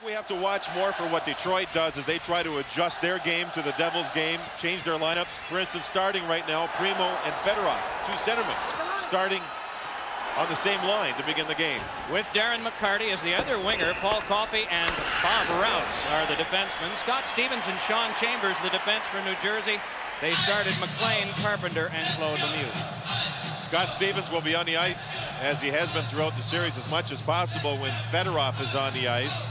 We have to watch more for what Detroit does as they try to adjust their game to the Devils' game, change their lineups. For instance, starting right now, Primo and Fedorov, two centermen, starting on the same line to begin the game. With Darren McCarty as the other winger, Paul Coffey and Bob Rouse are the defensemen. Scott Stevens and Sean Chambers, the defense for New Jersey. They started McLean, Carpenter, and Claude Lemieux. Scott Stevens will be on the ice, as he has been throughout the series, as much as possible when Fedorov is on the ice.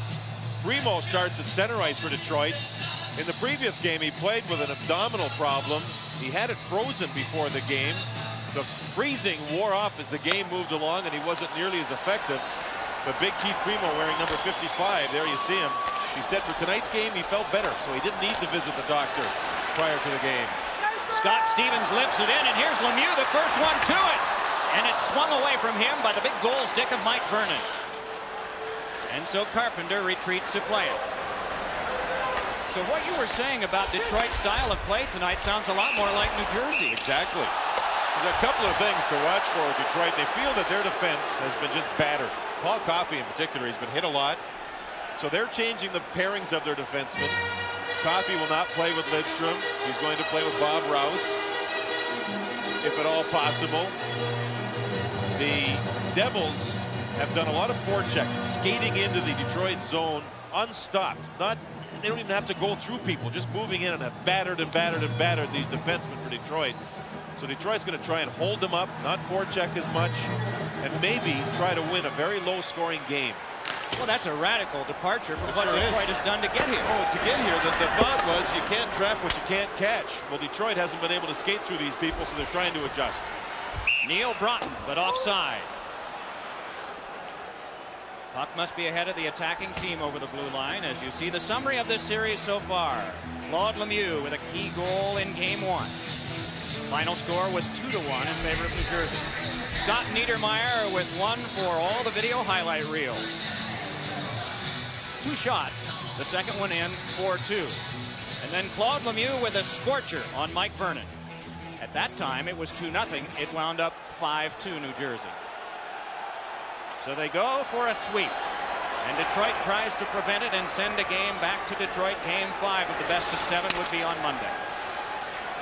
Primo starts at center ice for Detroit. In the previous game, he played with an abdominal problem. He had it frozen before the game. The freezing wore off as the game moved along, and he wasn't nearly as effective. But big Keith Primo, wearing number 55, there you see him. He said for tonight's game, he felt better, so he didn't need to visit the doctor prior to the game. Scott Stevens lifts it in, and here's Lemieux, the first one to it. And it's swung away from him by the big goal stick of Mike Vernon. And so Carpenter retreats to play it. So what you were saying about Detroit's style of play tonight sounds a lot more like New Jersey. Exactly. There's a couple of things to watch for with Detroit. They feel that their defense has been just battered. Paul Coffey in particular, he's been hit a lot. So they're changing the pairings of their defensemen. Coffey will not play with Lidstrom. He's going to play with Bob Rouse, if at all possible. The Devils have done a lot of forechecking, skating into the Detroit zone unstopped. They don't even have to go through people, just moving in and have battered and battered and battered these defensemen for Detroit. So Detroit's going to try and hold them up, not forecheck as much, and maybe try to win a very low-scoring game. Well, that's a radical departure from what Detroit has done to get here. Oh, to get here, the thought was you can't trap what you can't catch. Well, Detroit hasn't been able to skate through these people, so they're trying to adjust. Neil Broughton, but offside. Puck must be ahead of the attacking team over the blue line. As you see the summary of this series so far, Claude Lemieux with a key goal in game one. Final score was 2-1 in favor of New Jersey. Scott Niedermayer with one for all the video highlight reels. 2 shots, the second one in, 4-2. And then Claude Lemieux with a scorcher on Mike Vernon. At that time, it was 2-0. It wound up 5-2 New Jersey. So they go for a sweep. And Detroit tries to prevent it and send a game back to Detroit. Game 5 of the best of 7 would be on Monday.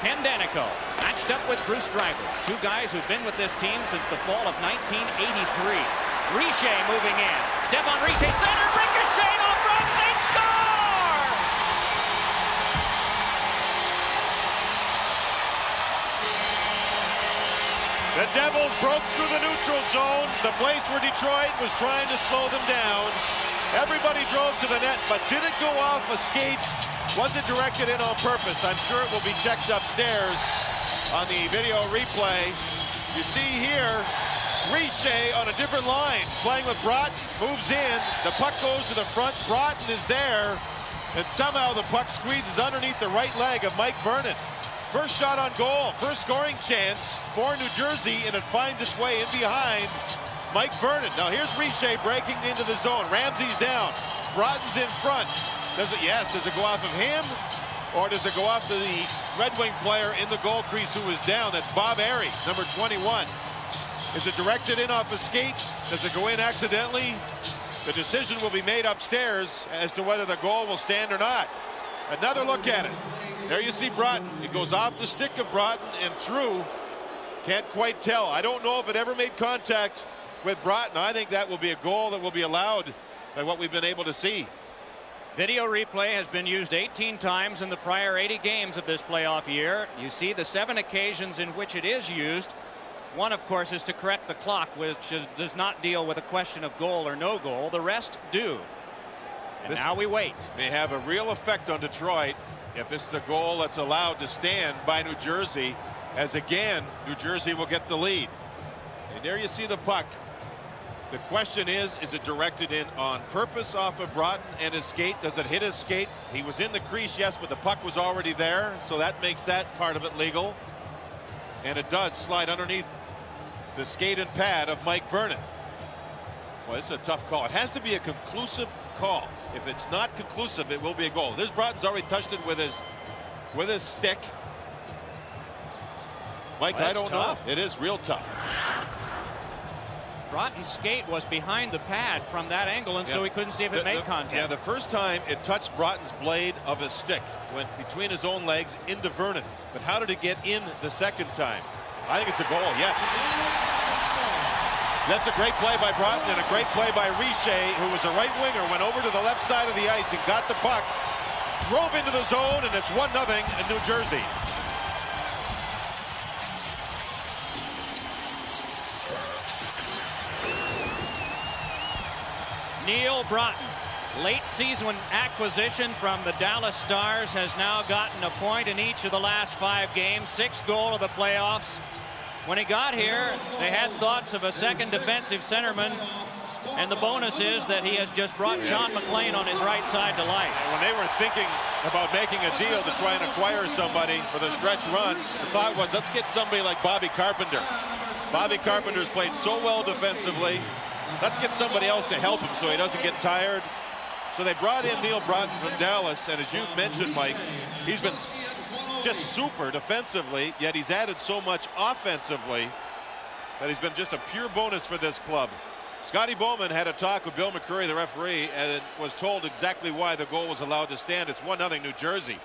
Ken Danico matched up with Bruce Driver, 2 guys who've been with this team since the fall of 1983. Richer moving in. Stephane Richer, center, ricochet off run, they score! The Devils broke through the neutral zone, the place where Detroit was trying to slow them down. Everybody drove to the net, but did it go off a skate? Was it directed in on purpose? I'm sure it will be checked upstairs on the video replay. You see here, Richer on a different line, playing with Broughton, moves in, the puck goes to the front, Broughton is there, and somehow the puck squeezes underneath the right leg of Mike Vernon. First shot on goal, first scoring chance for New Jersey, and it finds its way in behind Mike Vernon. Now here's Richer breaking into the zone. Ramsey's down, Broughton's in front. Does it go off of him, or does it go off the Red Wing player in the goal crease who is down? That's Bob Airy, number 21. Is it directed in off a skate? Does it go in accidentally? The decision will be made upstairs as to whether the goal will stand or not. Another look at it. There you see Broughton. It goes off the stick of Broughton and through. Can't quite tell. I don't know if it ever made contact with Broughton. I think that will be a goal that will be allowed by what we've been able to see. Video replay has been used 18 times in the prior 80 games of this playoff year. You see the 7 occasions in which it is used. One, of course, is to correct the clock, which does not deal with a question of goal or no goal. The rest do. And now we wait. May have a real effect on Detroit if this is a goal that's allowed to stand by New Jersey, as again, New Jersey will get the lead. And there you see the puck. The question is it directed in on purpose off of Broughton and his skate? Does it hit his skate? He was in the crease, yes, but the puck was already there, so that makes that part of it legal. And it does slide underneath the skate and pad of Mike Vernon. Well, this is a tough call. It has to be a conclusive call. If it's not conclusive, it will be a goal. This Broughton's already touched it with his stick. Mike, well, I don't tough. know. It is real tough. Broughton's skate was behind the pad from that angle, and so he couldn't see if it made contact. Yeah, the first time it touched Broughton's blade of his stick, went between his own legs into Vernon. But how did it get in the second time? I think it's a goal, yes. That's a great play by Broughton and a great play by Richer, who was a right winger, went over to the left side of the ice and got the puck, drove into the zone, and it's 1-0 in New Jersey. Neil Broughton, late season acquisition from the Dallas Stars, has now gotten a point in each of the last 5 games, 6th goal of the playoffs. When he got here, they had thoughts of a second defensive centerman, and the bonus is that he has just brought John McLean on his right side to life. When they were thinking about making a deal to try and acquire somebody for the stretch run, the thought was, let's get somebody like Bobby Carpenter. Bobby Carpenter's played so well defensively. Let's get somebody else to help him so he doesn't get tired. So they brought in Neil Broughton from Dallas, and as you've mentioned, Mike, he's been just super defensively, yet he's added so much offensively that he's been just a pure bonus for this club. Scotty Bowman had a talk with Bill McCurry, the referee, and was told exactly why the goal was allowed to stand. It's 1-0 New Jersey.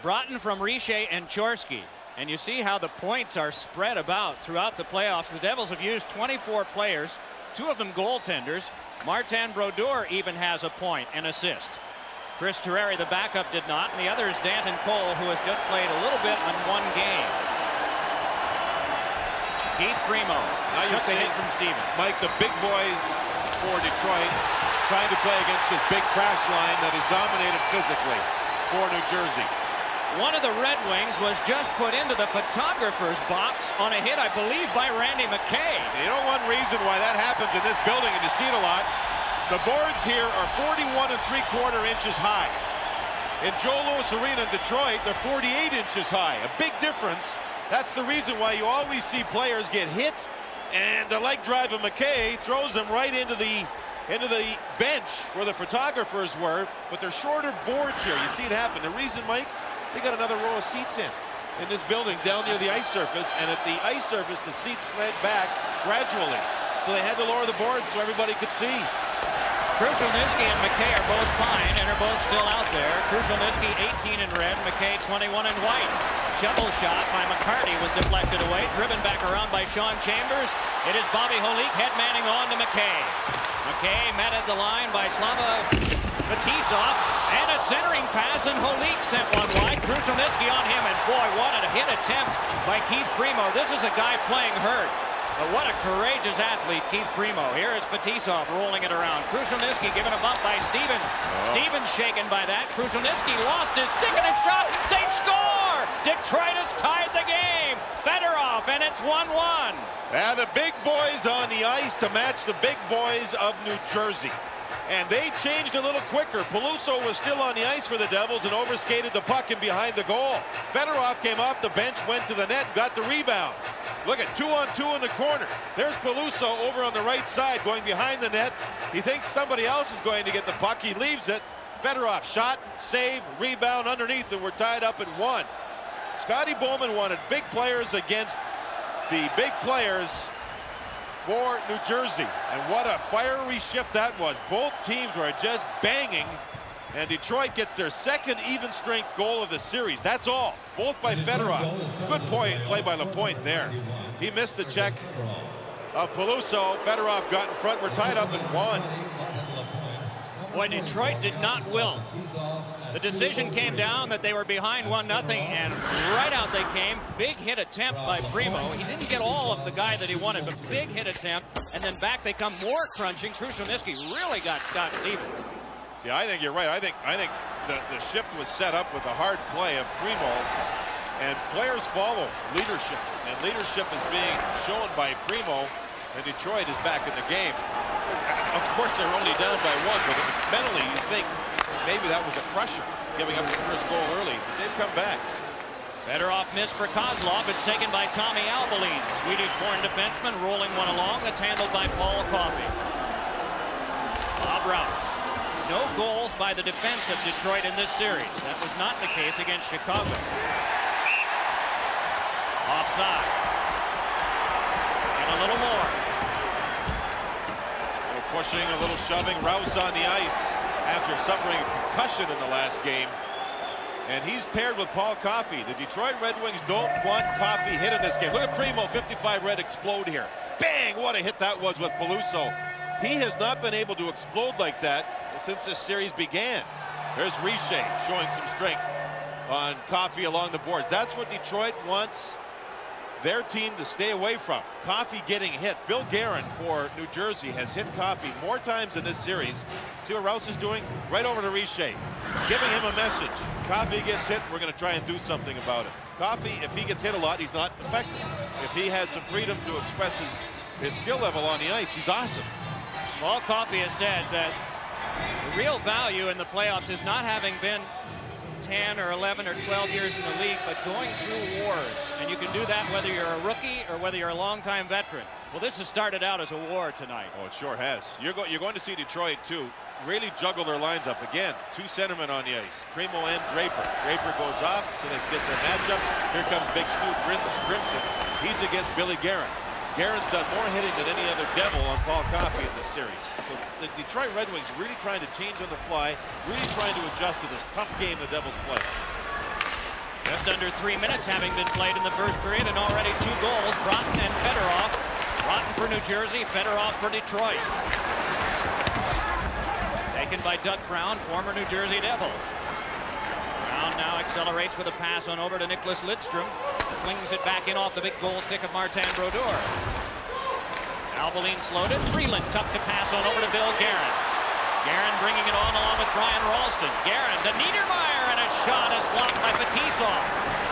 Broughton from Richer and Chorsky. And you see how the points are spread about throughout the playoffs. The Devils have used 24 players, 2 of them goaltenders. Martin Brodeur even has a point and assist. Chris Terreri, the backup, did not, and the other is Danton Cole, who has just played a little bit on 1 game. Keith Primo took the hit from Stevens. Mike, the big boys for Detroit trying to play against this big crash line that is dominated physically for New Jersey. One of the Red Wings was just put into the photographer's box on a hit, I believe, by Randy McKay. You know one reason why that happens in this building, and you see it a lot, the boards here are 41 3/4 inches high. In Joe Louis Arena in Detroit, they're 48 inches high. A big difference. That's the reason why you always see players get hit, and the leg drive of McKay throws them right into the bench where the photographers were, but they're shorter boards here. You see it happen. The reason, Mike, they got another row of seats in this building down near the ice surface, and at the ice surface the seats slid back gradually, so they had to lower the boards so everybody could see. Krushelnyski and McKay are both fine and are both still out there. Krushelnyski 18 in red, McKay 21 in white. Shovel shot by McCarty was deflected away, driven back around by Sean Chambers. It is Bobby Holik head manning on to McKay. McKay met at the line by Slava Fetisov, and a centering pass, and Holik sent one wide. Krushelnyski on him, and boy, what a hit attempt by Keith Primo. This is a guy playing hurt, but what a courageous athlete, Keith Primo. Here is Fetisov rolling it around. Krushelnyski given a bump by Stevens. Stevens shaken by that. Krushelnyski lost his stick and a shot. They score! Detroit has tied the game. Fedorov, and it's 1-1. Yeah, the big boys on the ice to match the big boys of New Jersey. And they changed a little quicker. Peluso was still on the ice for the Devils and overskated the puck in behind the goal. Fedorov came off the bench, went to the net, got the rebound. Look at 2-on-2 in the corner. There's Peluso over on the right side going behind the net. He thinks somebody else is going to get the puck. He leaves it. Fedorov shot, save, rebound underneath, and we're tied up at 1. Scotty Bowman wanted big players against the big players for New Jersey, and what a fiery shift that was. Both teams were just banging, and Detroit gets their second even-strength goal of the series. That's all, both by Fedorov. Good play by Lapointe there. He missed the check of Peluso. Fedorov got in front. We're tied up at 1. Boy, Detroit did not wilt. The decision came down that they were behind 1-0, and right out they came. Big hit attempt by Primo. He didn't get all of the guy that he wanted, but big hit attempt, and then back they come, more crunching. Krushelnyski really got Scott Stevens. Yeah, I think you're right. I think the shift was set up with a hard play of Primo, and players follow leadership, and leadership is being shown by Primo, and Detroit is back in the game. Of course, they're only down by 1, but mentally you think maybe that was a crusher, giving up the first goal early. They've come back. Fedorov missed for Kozlov. It's taken by Tommy Albeline, Swedish-born defenseman, rolling one along. That's handled by Paul Coffey. Bob Rouse. No goals by the defense of Detroit in this series. That was not the case against Chicago. Offside. And a little more. pushing, a little shoving. Rouse on the ice after suffering a concussion in the last game. And he's paired with Paul Coffey. The Detroit Red Wings don't want Coffey hit in this game. Look at Primo, 55 red, explode here. Bang! What a hit that was with Peluso. He has not been able to explode like that since this series began. There's Richer showing some strength on Coffey along the boards. That's what Detroit wants their team to stay away from. Coffey getting hit. Bill Guerin for New Jersey has hit Coffey more times in this series. See what Rouse is doing? Right over to Richer, giving him a message. Coffey gets hit, we're going to try and do something about it. Coffey, if he gets hit a lot, he's not effective. If he has some freedom to express his skill level on the ice, he's awesome. Paul Coffey has said that the real value in the playoffs is not having been 10 or 11 or 12 years in the league, but going through wars. And you can do that whether you're a rookie or whether you're a longtime veteran. Well, this has started out as a war tonight. Oh, it sure has. You're going to see Detroit, too, really juggle their lines up. Again, two centermen on the ice, Primo and Draper. Draper goes off, so they get their matchup. Here comes Big Stu Grimson. He's against Billy Guerin. Guerin's done more hitting than any other Devil on Paul Coffey in this series. So the Detroit Red Wings really trying to change on the fly, really trying to adjust to this tough game the Devils play. Just under 3 minutes having been played in the first period, and already 2 goals. Broughton and Fedorov. Broughton for New Jersey, Fedorov for Detroit. Taken by Doug Brown, former New Jersey Devil. Brown now accelerates with a pass on over to Nicholas Lidstrom. Flings it back in off the big goal stick of Martin Brodeur. Alvaline slowed it. Freeland tough to pass on over to Bill Guerin. Guerin bringing it on along with Brian Ralston. Guerin to Niedermeyer, and a shot is blocked by Fetisov.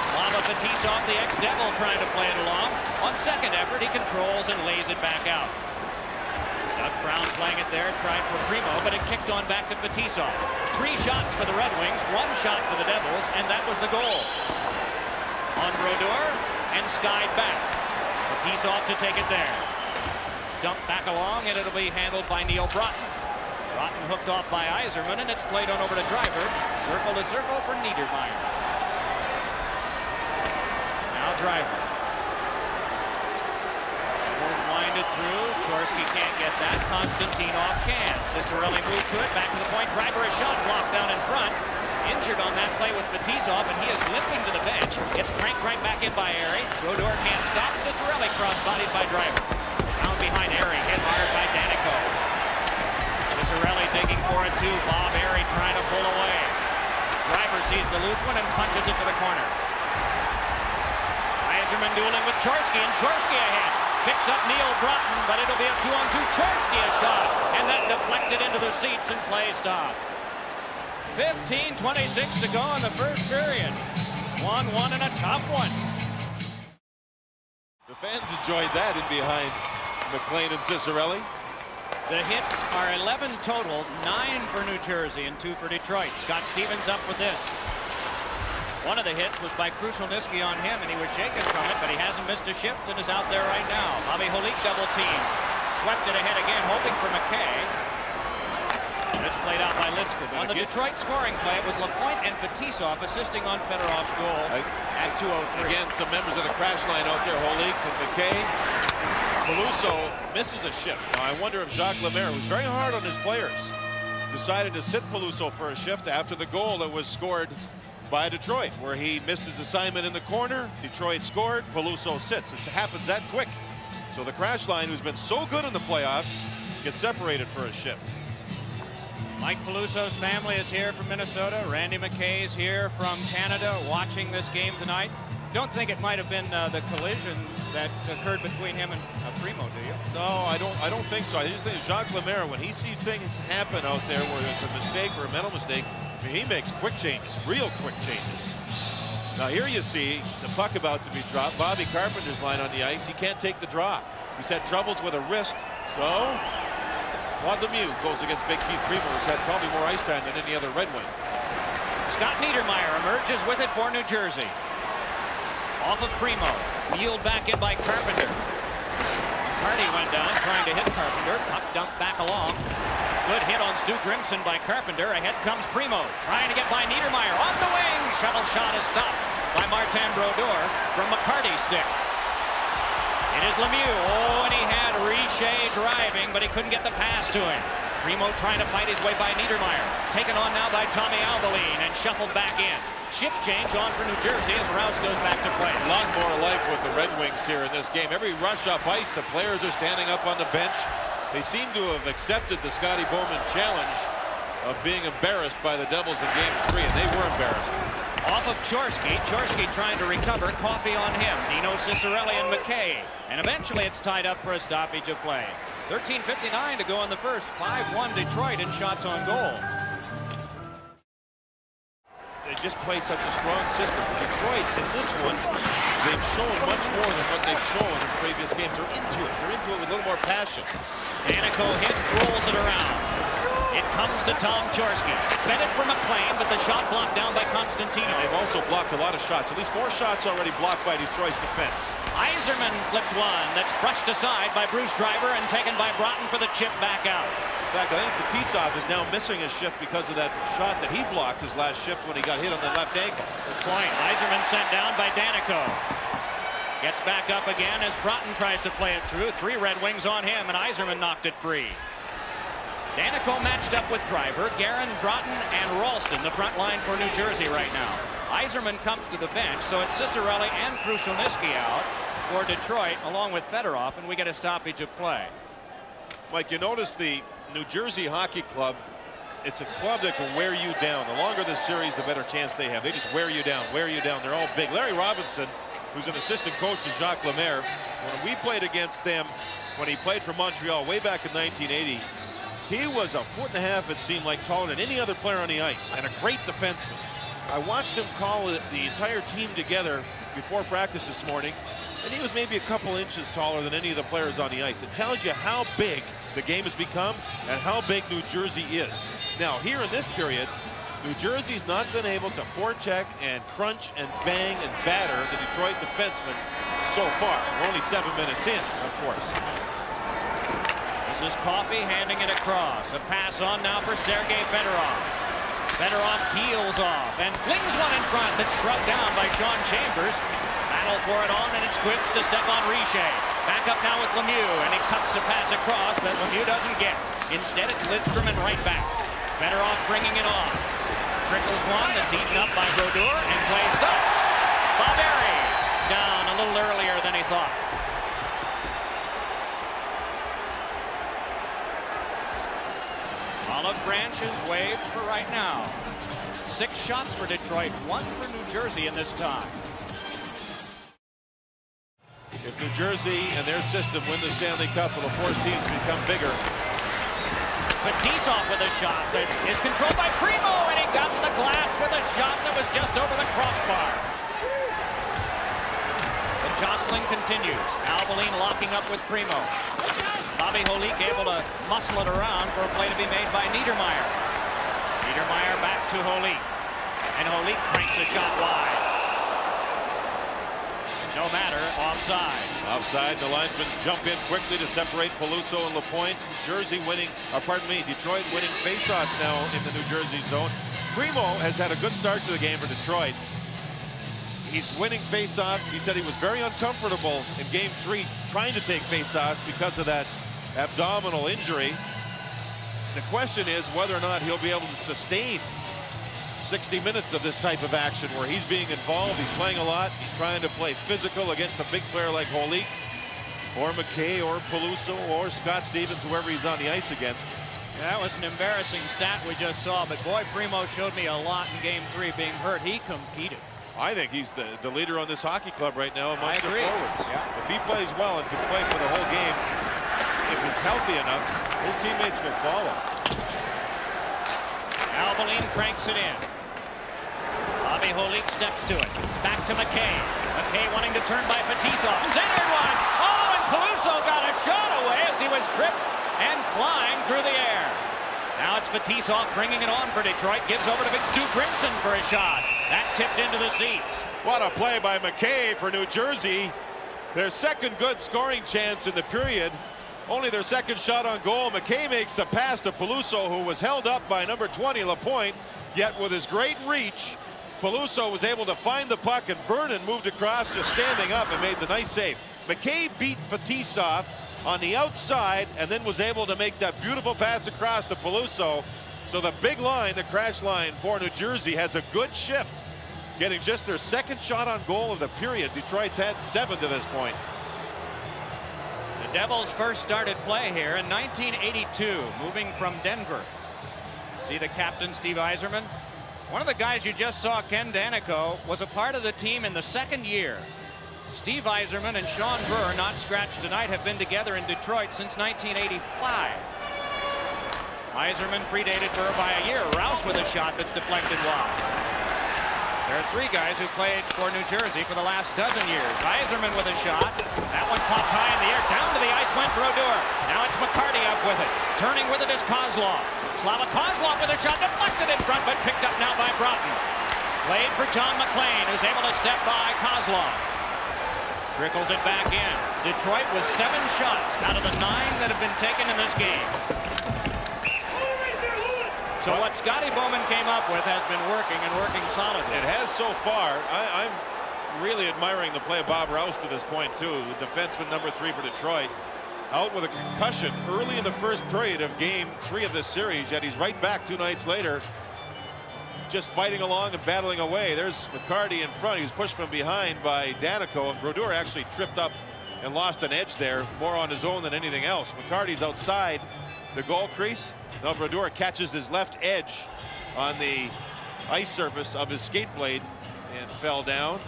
Slava Fetisov, the ex-Devil, trying to play it along. On second effort, he controls and lays it back out. Doug Brown playing it there, tried for Primo, but it kicked on back to Fetisov. 3 shots for the Red Wings, 1 shot for the Devils, and that was the goal. On Brodeur and skied back. Fetisov to take it there. Dumped back along, and it'll be handled by Neil Broughton. Broughton hooked off by Yzerman, and it's played on over to Driver. Circle to circle for Niedermeyer. Now Driver. Devils winded through. Chorsky can't get that. Konstantinov can. Cicerelli moved to it. Back to the point. Driver, a shot blocked down in front. Injured on that play was Fetisov, and he is limping to the bench. Gets cranked right back in by Airy. Brodeur can't stop. Cicerelli cross-bodied by Driver. Down behind Airy, hit hard by Danico. Cicerelli digging for it too. Bob Airy trying to pull away. Driver sees the loose one and punches it to the corner. Yzerman dueling with Chorsky, and Chorsky ahead. Picks up Neil Broughton, but it'll be a 2-on-2. Chorsky a shot, and that deflected into the seats and play stopped. 15:26 to go in the first period. 1-1 and a tough one. The fans enjoyed that in behind McLean and Cicerelli. The hits are 11 total, 9 for New Jersey and 2 for Detroit. Scott Stevens up with this. One of the hits was by Krushelnyski on him, and he was shaken from it, but he hasn't missed a shift and is out there right now. Bobby Holik double teams. Swept it ahead again, hoping for McKay. And it's played out by Lidstrom. On the Detroit scoring play, it was Lapointe and Fetisov assisting on Fedorov's goal at 2:03. Again, some members of the crash line out there, Holik and McKay. Peluso misses a shift. Now, I wonder if Jacques Lemaire, who's very hard on his players, decided to sit Peluso for a shift after the goal that was scored by Detroit, where he missed his assignment in the corner. Detroit scored, Peluso sits. It happens that quick. So the crash line, who's been so good in the playoffs, gets separated for a shift. Mike Peluso's family is here from Minnesota. Randy McKay is here from Canada watching this game tonight. Don't think it might have been the collision that occurred between him and Primo, do you? No, I don't think so. I just think Jacques Lemaire, when he sees things happen out there where it's a mistake or a mental mistake, I mean, he makes quick changes, real quick changes. Now here you see the puck about to be dropped. Bobby Carpenter's line on the ice. He can't take the drop. He's had troubles with a wrist. So Claude Lemieux goes against Big Keith Primo, who's had probably more ice time than any other Red Wing. Scott Niedermeyer emerges with it for New Jersey. Off of Primo. Wheeled back in by Carpenter. McCarty went down trying to hit Carpenter. Puck dumped back along. Good hit on Stu Grimson by Carpenter. Ahead comes Primo. Trying to get by Niedermeyer. On the wing. Shuttle shot is stopped by Martin Brodeur from McCarty's stick. It is Lemieux. Oh, and he had Richer driving, but he couldn't get the pass to him. Primo trying to fight his way by Niedermeyer. Taken on now by Tommy Albaline and shuffled back in. Shift change on for New Jersey as Rouse goes back to play. A lot more life with the Red Wings here in this game. Every rush up ice, the players are standing up on the bench. They seem to have accepted the Scotty Bowman challenge of being embarrassed by the Devils in Game 3, and they were embarrassed. Off of Chorsky. Chorsky trying to recover. Coffey on him. Nino Cicerelli and McKay. And eventually it's tied up for a stoppage of play. 13:59 to go in the first. 5-1 Detroit in shots on goal. They just play such a strong system. Detroit, in this one, they've shown much more than what they've shown in previous games. They're into it. They're into it with a little more passion. Danico hit, rolls it around. It comes to Tom Chorsky. Fed it for McLean, but the shot blocked down by Constantino. And they've also blocked a lot of shots. At least 4 shots already blocked by Detroit's defense. Yzerman flipped one that's brushed aside by Bruce Driver and taken by Broughton for the chip back out. In fact, I think Fetisov is now missing his shift because of that shot that he blocked his last shift when he got hit on the left ankle. Good point. Yzerman sent down by Danico. Gets back up again as Broughton tries to play it through. 3 Red Wings on him, and Yzerman knocked it free. Danico matched up with Driver, Guerin, Broughton, and Ralston, the front line for New Jersey right now. Yzerman comes to the bench, so it's Cicerelli and Krushelnyski out for Detroit, along with Fedorov, and we get a stoppage of play. Mike, you notice the New Jersey Hockey Club, it's a club that can wear you down. The longer the series, the better chance they have. They just wear you down, wear you down. They're all big. Larry Robinson, who's an assistant coach to Jacques Lemaire, when we played against them, when he played for Montreal way back in 1980, he was 1.5 feet, it seemed like, taller than any other player on the ice, and a great defenseman. I watched him call the entire team together before practice this morning, and he was maybe a couple inches taller than any of the players on the ice. It tells you how big the game has become and how big New Jersey is. Now, here in this period, New Jersey's not been able to forecheck and crunch and bang and batter the Detroit defensemen so far. We're only 7 minutes in, of course. This is Coffey handing it across. A pass on now for Sergei Fedorov. Fedorov peels off and flings one in front that's shrugged down by Sean Chambers. Battle for it on, and it's Quips to Stéphane Richer. Back up now with Lemieux, and he tucks a pass across that Lemieux doesn't get. Instead, it's Lidstrom and right back. Fedorov bringing it on. Trickles one that's eaten up by Brodeur and play stopped. Barbieri down a little earlier than he thought. Olive branch is waved for right now. 6 shots for Detroit, 1 for New Jersey in this tie. If New Jersey and their system win the Stanley Cup, it'll force teams to become bigger. Fetisov with a shot that is controlled by Primo, and he got the glass with a shot that was just over the crossbar. The jostling continues. Albaline locking up with Primo. Bobby Holik able to muscle it around for a play to be made by Niedermeyer. Niedermeyer back to Holik. And Holik cranks a shot wide. No matter, offside. Offside, the linesmen jump in quickly to separate Peluso and LaPointe. Detroit winning faceoffs now in the New Jersey zone. Primo has had a good start to the game for Detroit. He's winning faceoffs. He said he was very uncomfortable in Game 3 trying to take faceoffs because of that abdominal injury. The question is whether or not he'll be able to sustain 60 minutes of this type of action where he's being involved. He's playing a lot. He's trying to play physical against a big player like Holik or McKay or Peluso or Scott Stevens, whoever he's on the ice against. That was an embarrassing stat we just saw, but boy, Primo showed me a lot in Game 3 being hurt. He competed. I think he's the leader on this hockey club right now amongst the forwards. Yeah. If he plays well and can play for the whole game, if he's healthy enough, his teammates will follow. Albaline cranks it in. Bobby Holik steps to it. Back to McKay. McKay wanting to turn by Fetisov. Centered one. Oh, and Peluso got a shot away as he was tripped and flying through the air. Now it's Fetisov bringing it on for Detroit. Gives over to Big Stu Grimson for a shot. That tipped into the seats. What a play by McKay for New Jersey. Their second good scoring chance in the period. Only their second shot on goal. McKay makes the pass to Peluso, who was held up by number 20, LaPointe. Yet with his great reach, Peluso was able to find the puck, and Vernon moved across just standing up and made the nice save. McKay beat Fetisov on the outside and then was able to make that beautiful pass across to Peluso. So the big line, the crash line for New Jersey, has a good shift, getting just their second shot on goal of the period. Detroit's had 7 to this point. The Devils first started play here in 1982, moving from Denver. See the captain, Steve Yzerman? One of the guys you just saw, Ken Danico, was a part of the team in the second year. Steve Yzerman and Sean Burr, not scratched tonight, have been together in Detroit since 1985. Yzerman predated Burr by a year. Rouse with a shot that's deflected wide. There are 3 guys who played for New Jersey for the last dozen years. Yzerman with a shot. That one popped high in the air. Down to the ice went Brodeur. Now it's McCarty up with it. Turning with it is Kozlov. Slava Kozlov with a shot deflected in front, but picked up now by Broughton. Played for John McClain, who's able to step by Kozlov. Trickles it back in. Detroit with 7 shots out of the 9 that have been taken in this game. So what Scotty Bowman came up with has been working and working solidly. It has so far. I'm really admiring the play of Bob Rouse to this point too. The defenseman number 3 for Detroit, out with a concussion early in the first period of game 3 of this series, yet he's right back 2 nights later, just fighting along and battling away. There's McCarty in front. He was pushed from behind by Danico, and Brodeur actually tripped up and lost an edge there, more on his own than anything else. McCarty's outside the goal crease. Now Brodeur catches his left edge on the ice surface of his skate blade and fell down.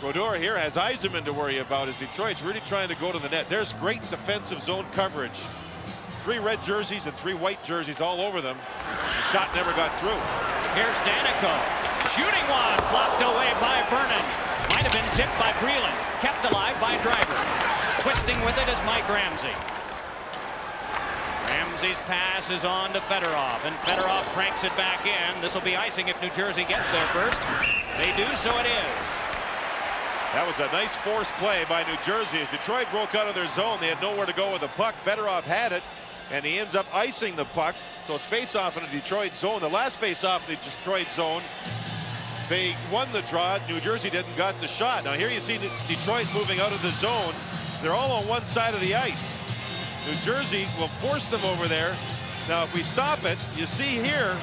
Brodeur here has Yzerman to worry about as Detroit's really trying to go to the net. There's great defensive zone coverage. 3 red jerseys and 3 white jerseys all over them. The shot never got through. Here's Danico. Shooting one. Blocked away by Vernon. Might have been tipped by Breland. Kept alive by Driver. Twisting with it is Mike Ramsey. Ramsey's pass is on to Fedorov, and Fedorov cranks it back in. This will be icing if New Jersey gets there first. They do, so it is. That was a nice forced play by New Jersey. As Detroit broke out of their zone, they had nowhere to go with the puck. Fedorov had it, and he ends up icing the puck. So it's face-off in the Detroit zone. The last face-off in the Detroit zone, they won the draw. New Jersey didn't got the shot. Now here you see Detroit moving out of the zone. They're all on one side of the ice. New Jersey will force them over there. Now if we stop it, you see here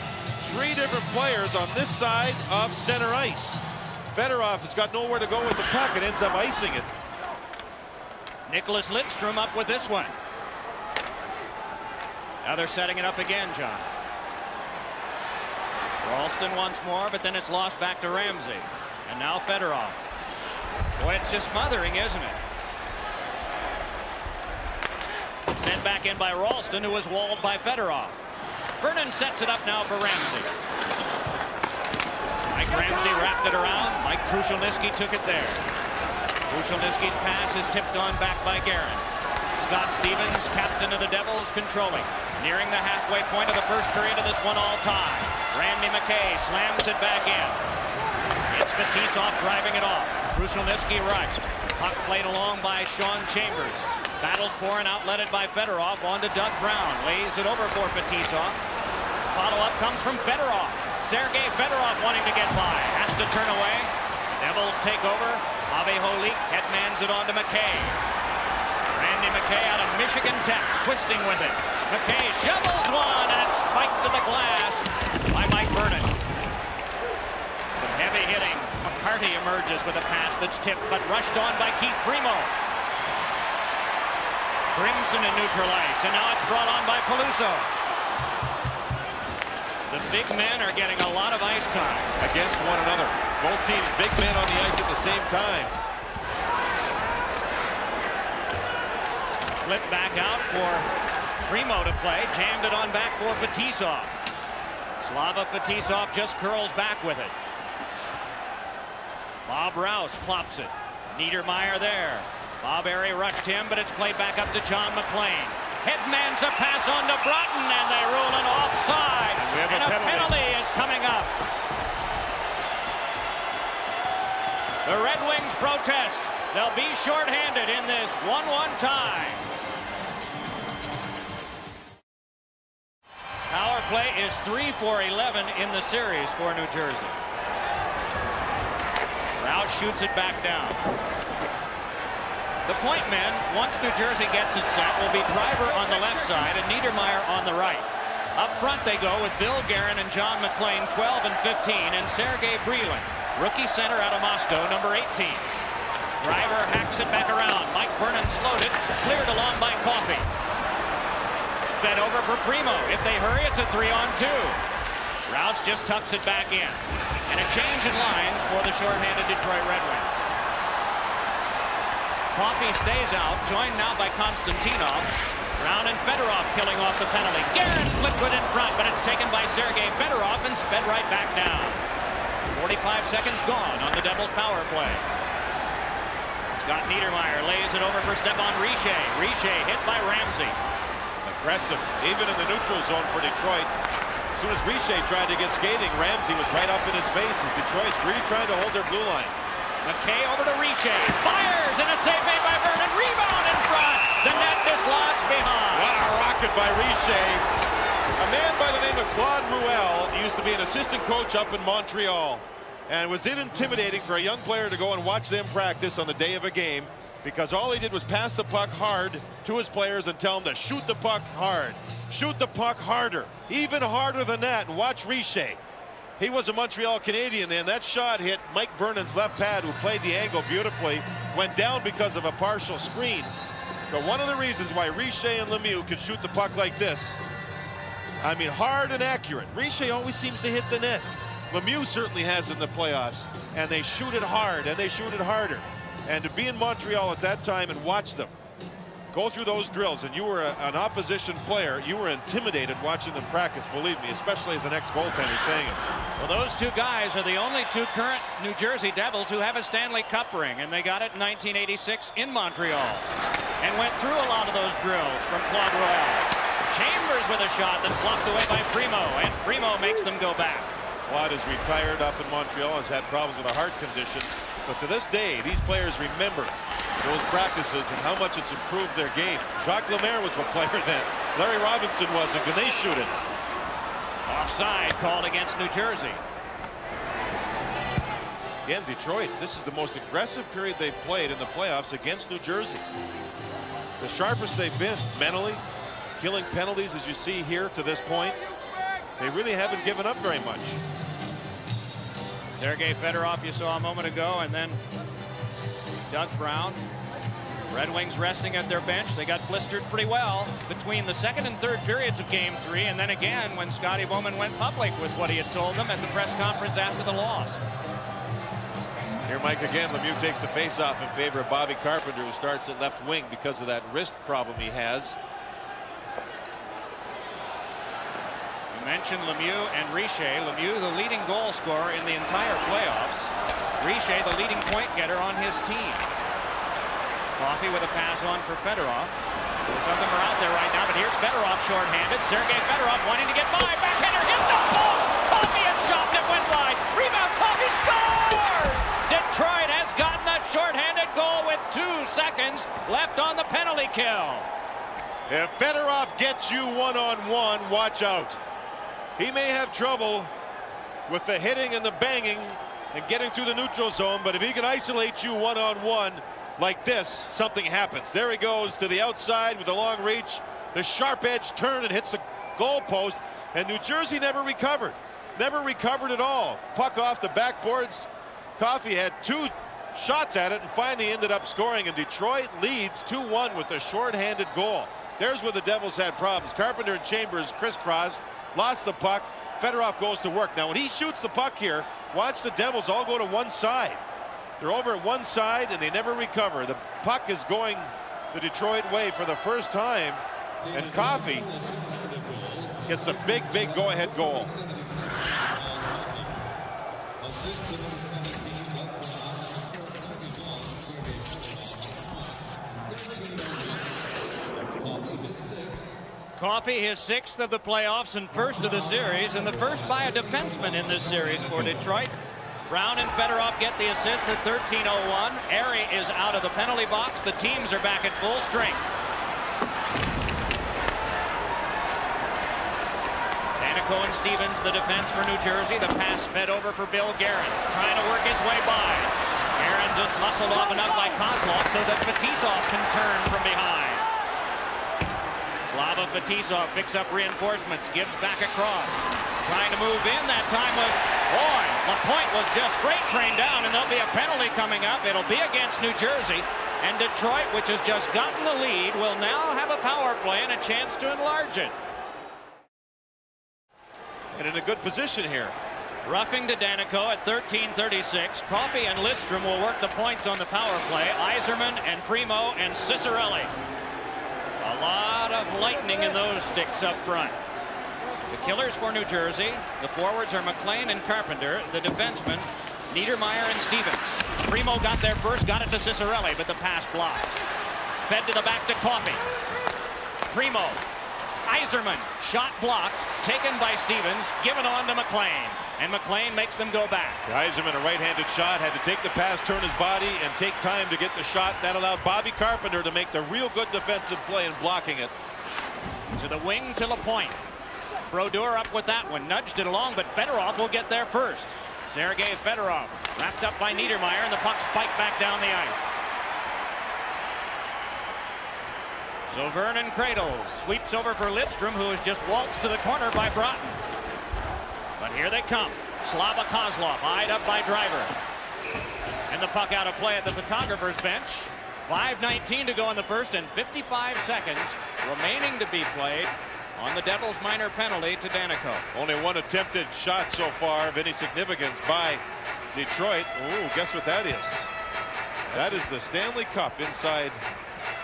3 different players on this side of center ice. Fedorov has got nowhere to go with the puck and ends up icing it. Nicholas Lidstrom up with this one. Now they're setting it up again, John. Ralston once more, but then it's lost back to Ramsey. And now Fedorov. Boy, it's just smothering, isn't it? Sent back in by Ralston, who was walled by Fedorov. Vernon sets it up now for Ramsey. Mike Ramsey wrapped it around. Mike Krushelnyski took it there. Krushelnyski's pass is tipped on back by Guerin. Scott Stevens, captain of the Devils, controlling. Nearing the halfway point of the first period of this 1-all tie. Randy McKay slams it back in. It's Fetisov driving it off. Krushelnyski rushed. Puck played along by Sean Chambers. Battled for and outletted by Fedorov on to Doug Brown. Lays it over for Fetisov. Follow-up comes from Fedorov. Sergei Fedorov wanting to get by. Has to turn away. Devils take over. Ave Holik headmans it on to McKay. Randy McKay out of Michigan Tech. Twisting with it. McKay shovels one and it's spiked to the glass by Mike Vernon. Some heavy hitting. McCarty emerges with a pass that's tipped but rushed on by Keith Primo. Grimson in neutral ice, and now it's brought on by Peluso. The big men are getting a lot of ice time. Against one another. Both teams big men on the ice at the same time. Flip back out for Primo to play. Jammed it on back for Fetisov. Slava Fetisov just curls back with it. Bob Rouse plops it. Niedermeyer there. Bob Airy rushed him, but it's played back up to John McClain. Headmans a pass on to Broughton, and they rule an offside. And a penalty is coming up. The Red Wings protest. They'll be shorthanded in this 1-1 tie. Power play is 3 for 11 in the series for New Jersey. Rouse shoots it back down. The point men, once New Jersey gets it set, will be Driver on the left side and Niedermeyer on the right. Up front they go with Bill Guerin and John McClain, 12 and 15, and Sergei Brylin, rookie center out of Moscow, number 18. Driver hacks it back around. Mike Vernon slowed it, cleared along by Coffey. Fed over for Primo. If they hurry, it's a 3-on-2. Rouse just tucks it back in. And a change in lines for the shorthanded Detroit Red Wings. Coffey stays out, joined now by Konstantinov. Brown and Fedorov killing off the penalty. Guerin flipped it in front, but it's taken by Sergei Fedorov and sped right back down. 45 seconds gone on the Devils' power play. Scott Niedermeyer lays it over for Stefan Richer. Richer hit by Ramsey. Aggressive, even in the neutral zone for Detroit. As soon as Richer tried to get skating, Ramsey was right up in his face as Detroit's really trying to hold their blue line. McKay over to Richer. Fires, and a save made by Vernon. Rebound in front. The net dislodged behind. What a rocket by Richer. A man by the name of Claude Ruel used to be an assistant coach up in Montreal. And was it intimidating for a young player to go and watch them practice on the day of a game, because all he did was pass the puck hard to his players and tell them to shoot the puck hard. Shoot the puck harder. Even harder than that. And watch Richer. He was a Montreal Canadian then. That shot hit Mike Vernon's left pad, who played the angle beautifully. Went down because of a partial screen. But one of the reasons why Richer and Lemieux can shoot the puck like this, I mean, hard and accurate. Richer always seems to hit the net. Lemieux certainly has in the playoffs. And they shoot it hard, and they shoot it harder. And to be in Montreal at that time and watch them go through those drills, and you were an opposition player, you were intimidated watching them practice, believe me, especially as an ex-goaltender saying it. Well, those two guys are the only two current New Jersey Devils who have a Stanley Cup ring, and they got it in 1986 in Montreal and went through a lot of those drills from Claude Royal. Chambers with a shot that's blocked away by Primo, and Primo makes them go back. Claude is retired up in Montreal, has had problems with a heart condition, but to this day, these players remember those practices and how much it's improved their game. Jacques Lemaire was a player then. Larry Robinson was, and can they shoot it? Offside called against New Jersey. Again, Detroit, this is the most aggressive period they've played in the playoffs against New Jersey. The sharpest they've been mentally, killing penalties as you see here to this point. They really haven't given up very much. Sergei Fedorov you saw a moment ago, and then Doug Brown. Red Wings resting at their bench. They got blistered pretty well between the second and third periods of Game 3, and then again when Scotty Bowman went public with what he had told them at the press conference after the loss. Here Mike again. Lemieux takes the faceoff in favor of Bobby Carpenter, who starts at left wing because of that wrist problem he has. You mentioned Lemieux and Richer. Lemieux the leading goal scorer in the entire playoffs. Richer the leading point getter on his team. Coffey with a pass on for Fedorov. Both of them are out there right now, but here's Fedorov shorthanded. Sergei Fedorov wanting to get by. Backhander hit the post. Coffey has shot it, went wide. Rebound, Coffey scores! Detroit has gotten a shorthanded goal with 2 seconds left on the penalty kill. If Fedorov gets you one-on-one, watch out. He may have trouble with the hitting and the banging and getting through the neutral zone, but if he can isolate you one-on-one like this, something happens. There he goes to the outside with a long reach. The sharp edge turn and hits the goal post, and New Jersey never recovered. Never recovered at all. Puck off the backboards. Coffey had 2 shots at it and finally ended up scoring, and Detroit leads 2-1 with a shorthanded goal. There's where the Devils had problems. Carpenter and Chambers crisscrossed, lost the puck. Fedorov goes to work. Now when he shoots the puck here, watch the Devils all go to one side. They're over at one side and they never recover. The puck is going the Detroit way for the first time, and Coffey gets a big go-ahead goal. Coffey, his 6th of the playoffs and 1st of the series, and the first by a defenseman in this series for Detroit. Brown and Fedorov get the assists at 13:01. Airy is out of the penalty box. The teams are back at full strength. Danico and Stevens, the defense for New Jersey. The pass fed over for Bill Guerin, trying to work his way by. Guerin just muscled off enough by Kozlov so that Fetisov can turn from behind. Slava Fetisov picks up reinforcements, gives back across. Trying to move in, that time was, boy, LaPointe was just freight trained down, and there'll be a penalty coming up. It'll be against New Jersey, and Detroit, which has just gotten the lead, will now have a power play and a chance to enlarge it. And in a good position here. Roughing to Danico at 13:36. Coffey and Lidstrom will work the points on the power play. Yzerman and Primo and Cicerelli. A lot of lightning in those sticks up front. The killers for New Jersey. The forwards are McLean and Carpenter. The defensemen, Niedermeyer and Stevens. Primo got there first, got it to Cicerelli, but the pass blocked. Fed to the back to Coffey. Primo. Yzerman, shot blocked, taken by Stevens, given on to McLean. And McLean makes them go back. Yzerman, a right-handed shot, had to take the pass, turn his body, and take time to get the shot. That allowed Bobby Carpenter to make the real good defensive play in blocking it. To the wing to LaPointe. Brodeur up with that one, nudged it along, but Fedorov will get there first. Sergei Fedorov, wrapped up by Niedermeyer, and the puck spiked back down the ice. So Vernon cradles, sweeps over for Lidstrom, who is just waltzed to the corner by Broughton. But here they come. Slava Kozlov, eyed up by Driver. And the puck out of play at the photographer's bench. 5:19 to go in the first and 55 seconds remaining to be played on the Devils' minor penalty to Danico. Only one attempted shot so far of any significance by Detroit. Ooh, guess what that is? That is the Stanley Cup inside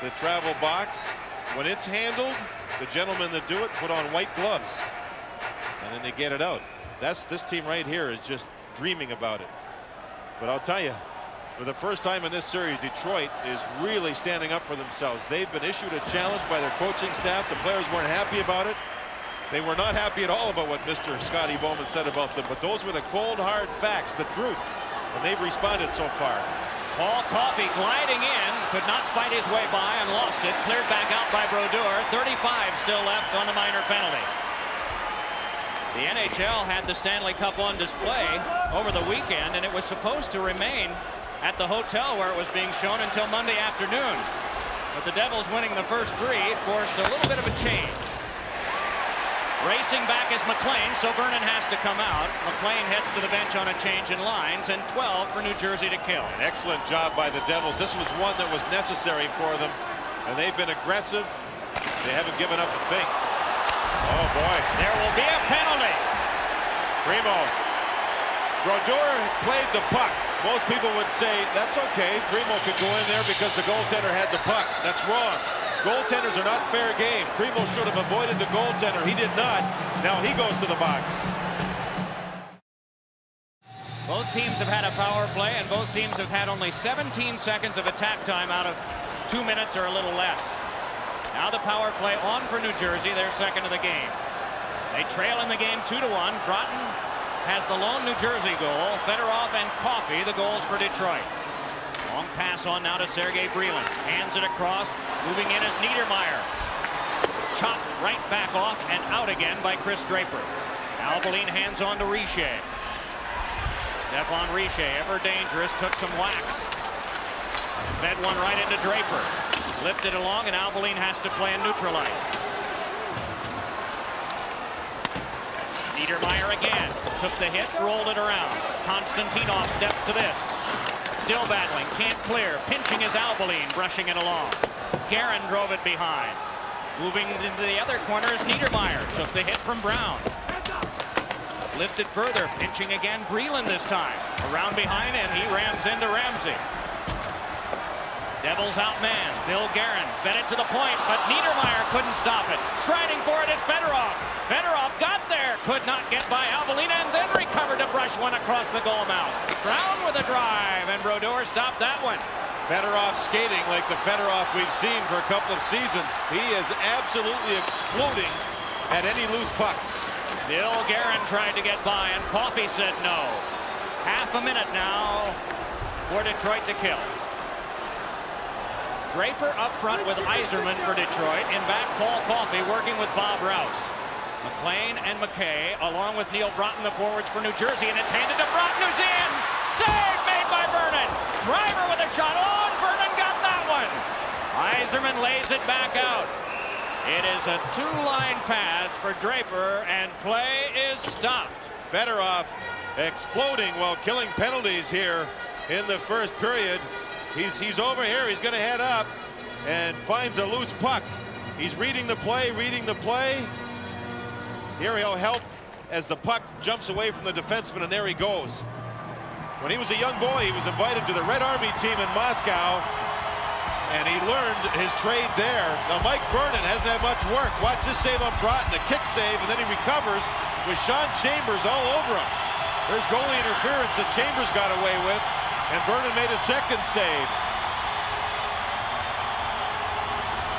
the travel box. When it's handled, the gentlemen that do it put on white gloves, and then they get it out. This team right here is just dreaming about it. But I'll tell you, for the first time in this series, Detroit is really standing up for themselves. They've been issued a challenge by their coaching staff. The players weren't happy about it. They were not happy at all about what Mr. Scotty Bowman said about them, but those were the cold, hard facts, the truth, and they've responded so far. Paul Coffey gliding in, could not fight his way by and lost it. Cleared back out by Brodeur. 35 still left on the minor penalty. The NHL had the Stanley Cup on display over the weekend, and it was supposed to remain at the hotel where it was being shown until Monday afternoon. But the Devils winning the first three forced a little bit of a change. Racing back is McLean, so Vernon has to come out. McLean heads to the bench on a change in lines, and 12 for New Jersey to kill. An excellent job by the Devils. This was one that was necessary for them, and they've been aggressive. They haven't given up a thing. Oh, boy. There will be a penalty. Primo. Brodeur played the puck. Most people would say, that's okay. Primo could go in there because the goaltender had the puck. That's wrong. Goaltenders are not fair game. Primo should have avoided the goaltender. He did not. Now he goes to the box. Both teams have had a power play, and both teams have had only 17 seconds of attack time out of 2 minutes or a little less. Now the power play on for New Jersey, their second of the game. They trail in the game 2-1. Broughton has the lone New Jersey goal. Fedorov and Coffey the goals for Detroit. Long pass on now to Sergei Breland. Hands it across. Moving in is Niedermeyer. Chopped right back off and out again by Chris Draper. Albeline hands on to Richer. Stephane Richer, ever dangerous, took some wax. Fed one right into Draper. Lifted along, and Albeline has to play in neutral ice. Niedermeyer again. Took the hit, rolled it around. Konstantinov steps to this. Still battling, can't clear. Pinching is Albeline, brushing it along. Guerin drove it behind. Moving into the other corner is Niedermeyer. Took the hit from Brown. Lifted further, pinching again. Breland this time. Around behind, and he rams into Ramsey. Devils outman. Bill Guerin fed it to the point, but Niedermeyer couldn't stop it. Striding for it is Fedorov. Fedorov got there, could not get by Albeline, and then recovered to brush one across the goal mouth. Brown with a drive, and Brodeur stopped that one. Fedorov skating like the Fedorov we've seen for a couple of seasons. He is absolutely exploding at any loose puck. Bill Guerin tried to get by, and Coffey said no. Half a minute now for Detroit to kill. Draper up front with Yzerman for Detroit. In back, Paul Coffey working with Bob Rouse. McLean and McKay, along with Neil Broughton, the forwards for New Jersey, and it's handed to Broughton, who's in! Save made by Vernon! Driver with a shot. Oh, and Vernon got that one. Yzerman lays it back out. It is a two-line pass for Draper, and play is stopped. Fedorov exploding while killing penalties here in the first period. He's over here. He's going to head up and finds a loose puck. He's reading the play, Here he'll help as the puck jumps away from the defenseman, and there he goes. When he was a young boy, he was invited to the Red Army team in Moscow, and he learned his trade there. Now Mike Vernon hasn't had much work. Watch this save on Broughton, a kick save, and then he recovers with Sean Chambers all over him. There's goalie interference that Chambers got away with, and Vernon made a second save.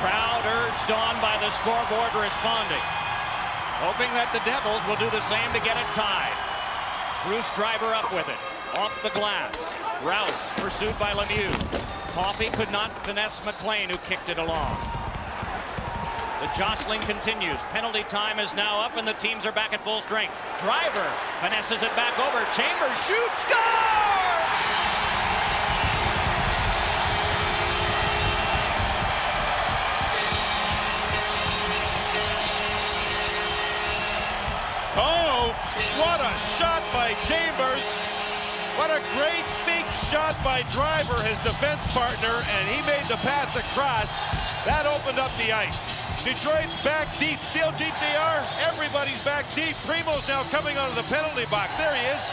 Crowd urged on by the scoreboard responding, hoping that the Devils will do the same to get it tied. Bruce Driver up with it, off the glass. Rouse pursued by Lemieux. Coffey could not finesse McLean, who kicked it along. The jostling continues. Penalty time is now up, and the teams are back at full strength. Driver finesses it back over. Chambers shoots, score! Oh, what a shot by Chambers. What a great fake shot by Driver, his defense partner, and he made the pass across. That opened up the ice. Detroit's back deep. See how deep they are? Everybody's back deep. Primo's now coming out of the penalty box. There he is.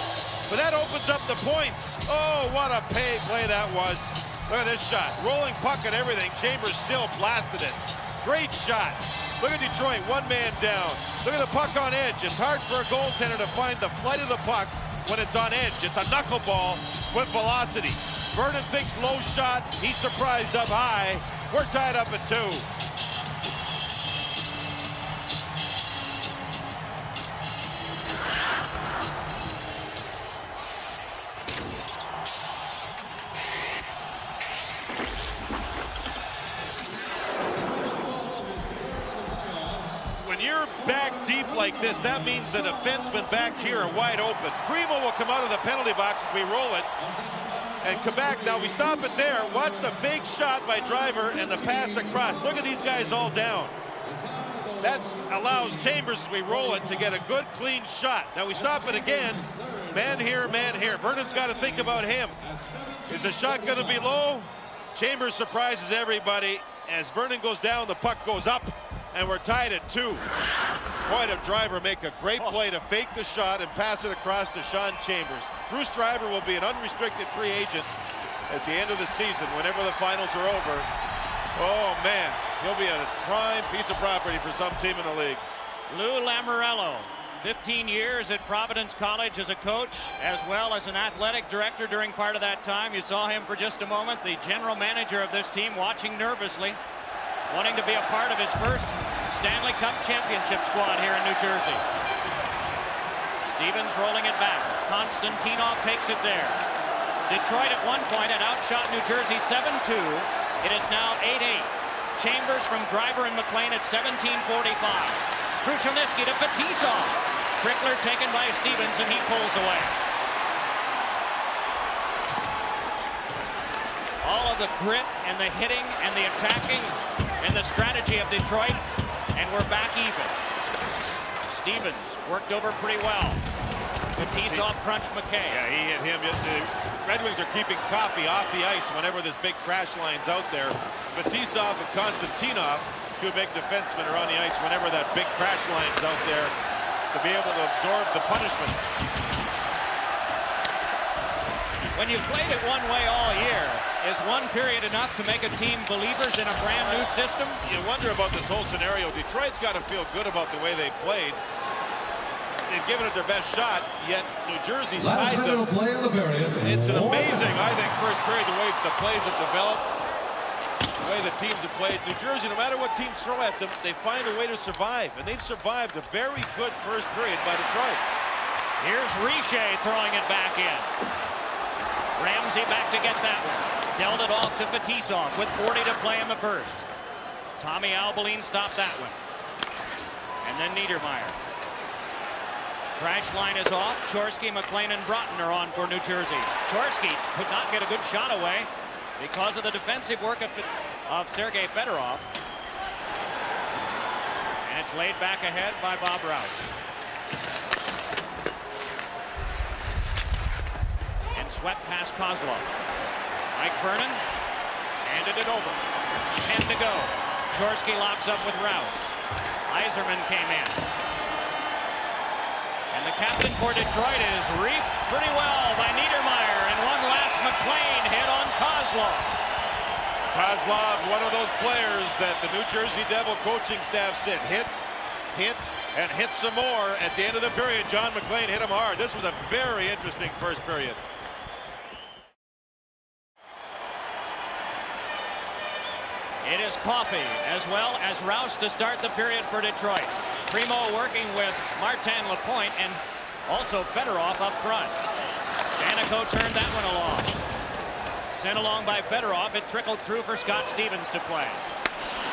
But that opens up the points. Oh, what a play that was. Look at this shot. Rolling puck and everything. Chambers still blasted it. Great shot. Look at Detroit, one man down. Look at the puck on edge. It's hard for a goaltender to find the flight of the puck when it's on edge. It's a knuckleball with velocity. Vernon thinks low shot. He's surprised up high. We're tied up at 2. When you're back deep like this, that means the defensemen back here are wide open. Primo will come out of the penalty box as we roll it and come back. Now we stop it there. Watch the fake shot by Driver and the pass across. Look at these guys all down. That allows Chambers, as we roll it, to get a good, clean shot. Now we stop it again. Man here, man here. Vernon's got to think about him. Is the shot going to be low? Chambers surprises everybody. As Vernon goes down, the puck goes up, and we're tied at 2. Boy, did Driver make a great play to fake the shot and pass it across to Sean Chambers. Bruce Driver will be an unrestricted free agent at the end of the season, whenever the finals are over. Oh, man, he'll be a prime piece of property for some team in the league. Lou Lamoriello, 15 years at Providence College as a coach, as well as an athletic director during part of that time. You saw him for just a moment, the general manager of this team, watching nervously, wanting to be a part of his first Stanley Cup championship squad here in New Jersey. Stevens rolling it back. Konstantinov takes it there. Detroit at one point had outshot New Jersey 7-2. It is now 8-8. Chambers from Driver and McLean at 17:45. Krushelnyski to Fetisov. Trickler taken by Stevens, and he pulls away. All of the grit and the hitting and the attacking and the strategy of Detroit, and we're back even. Stevens worked over pretty well. Fetisov crunched McKay. Yeah, he hit him. The Red Wings are keeping Coffey off the ice whenever this big crash line's out there. Fetisov and Konstantinov, two big defensemen, are on the ice whenever that big crash line's out there to be able to absorb the punishment. When you've played it one way all year, is one period enough to make a team believers in a brand new system? You wonder about this whole scenario. Detroit's got to feel good about the way they played. They've given it their best shot, yet New Jersey's tied them. It's an amazing, I think, first period, the way the plays have developed, the way the teams have played. New Jersey, no matter what teams throw at them, they find a way to survive, and they've survived a very good first period by Detroit. Here's Richer throwing it back in. Ramsey back to get that one. Dealt it off to Fetisov with 40 to play in the first. Tommy Albeline stopped that one. And then Niedermeyer. Crash line is off. Chorsky, McLean, and Broughton are on for New Jersey. Chorsky could not get a good shot away because of the defensive work of Sergei Fedorov. And it's laid back ahead by Bob Rouse. And swept past Kozlov. Mike Vernon handed it over. 10 to go. Chorsky locks up with Rouse. Yzerman came in. And the captain for Detroit is reaped pretty well by Niedermeyer. And one last McLean hit on Kozlov. Kozlov, one of those players that the New Jersey Devil coaching staff said hit, and hit some more. At the end of the period, John McLean hit him hard. This was a very interesting first period. It is Coffey as well as Rouse to start the period for Detroit. Primo working with Martin Lapointe and also Fedorov up front. Danico turned that one along. Sent along by Fedorov, it trickled through for Scott Stevens to play.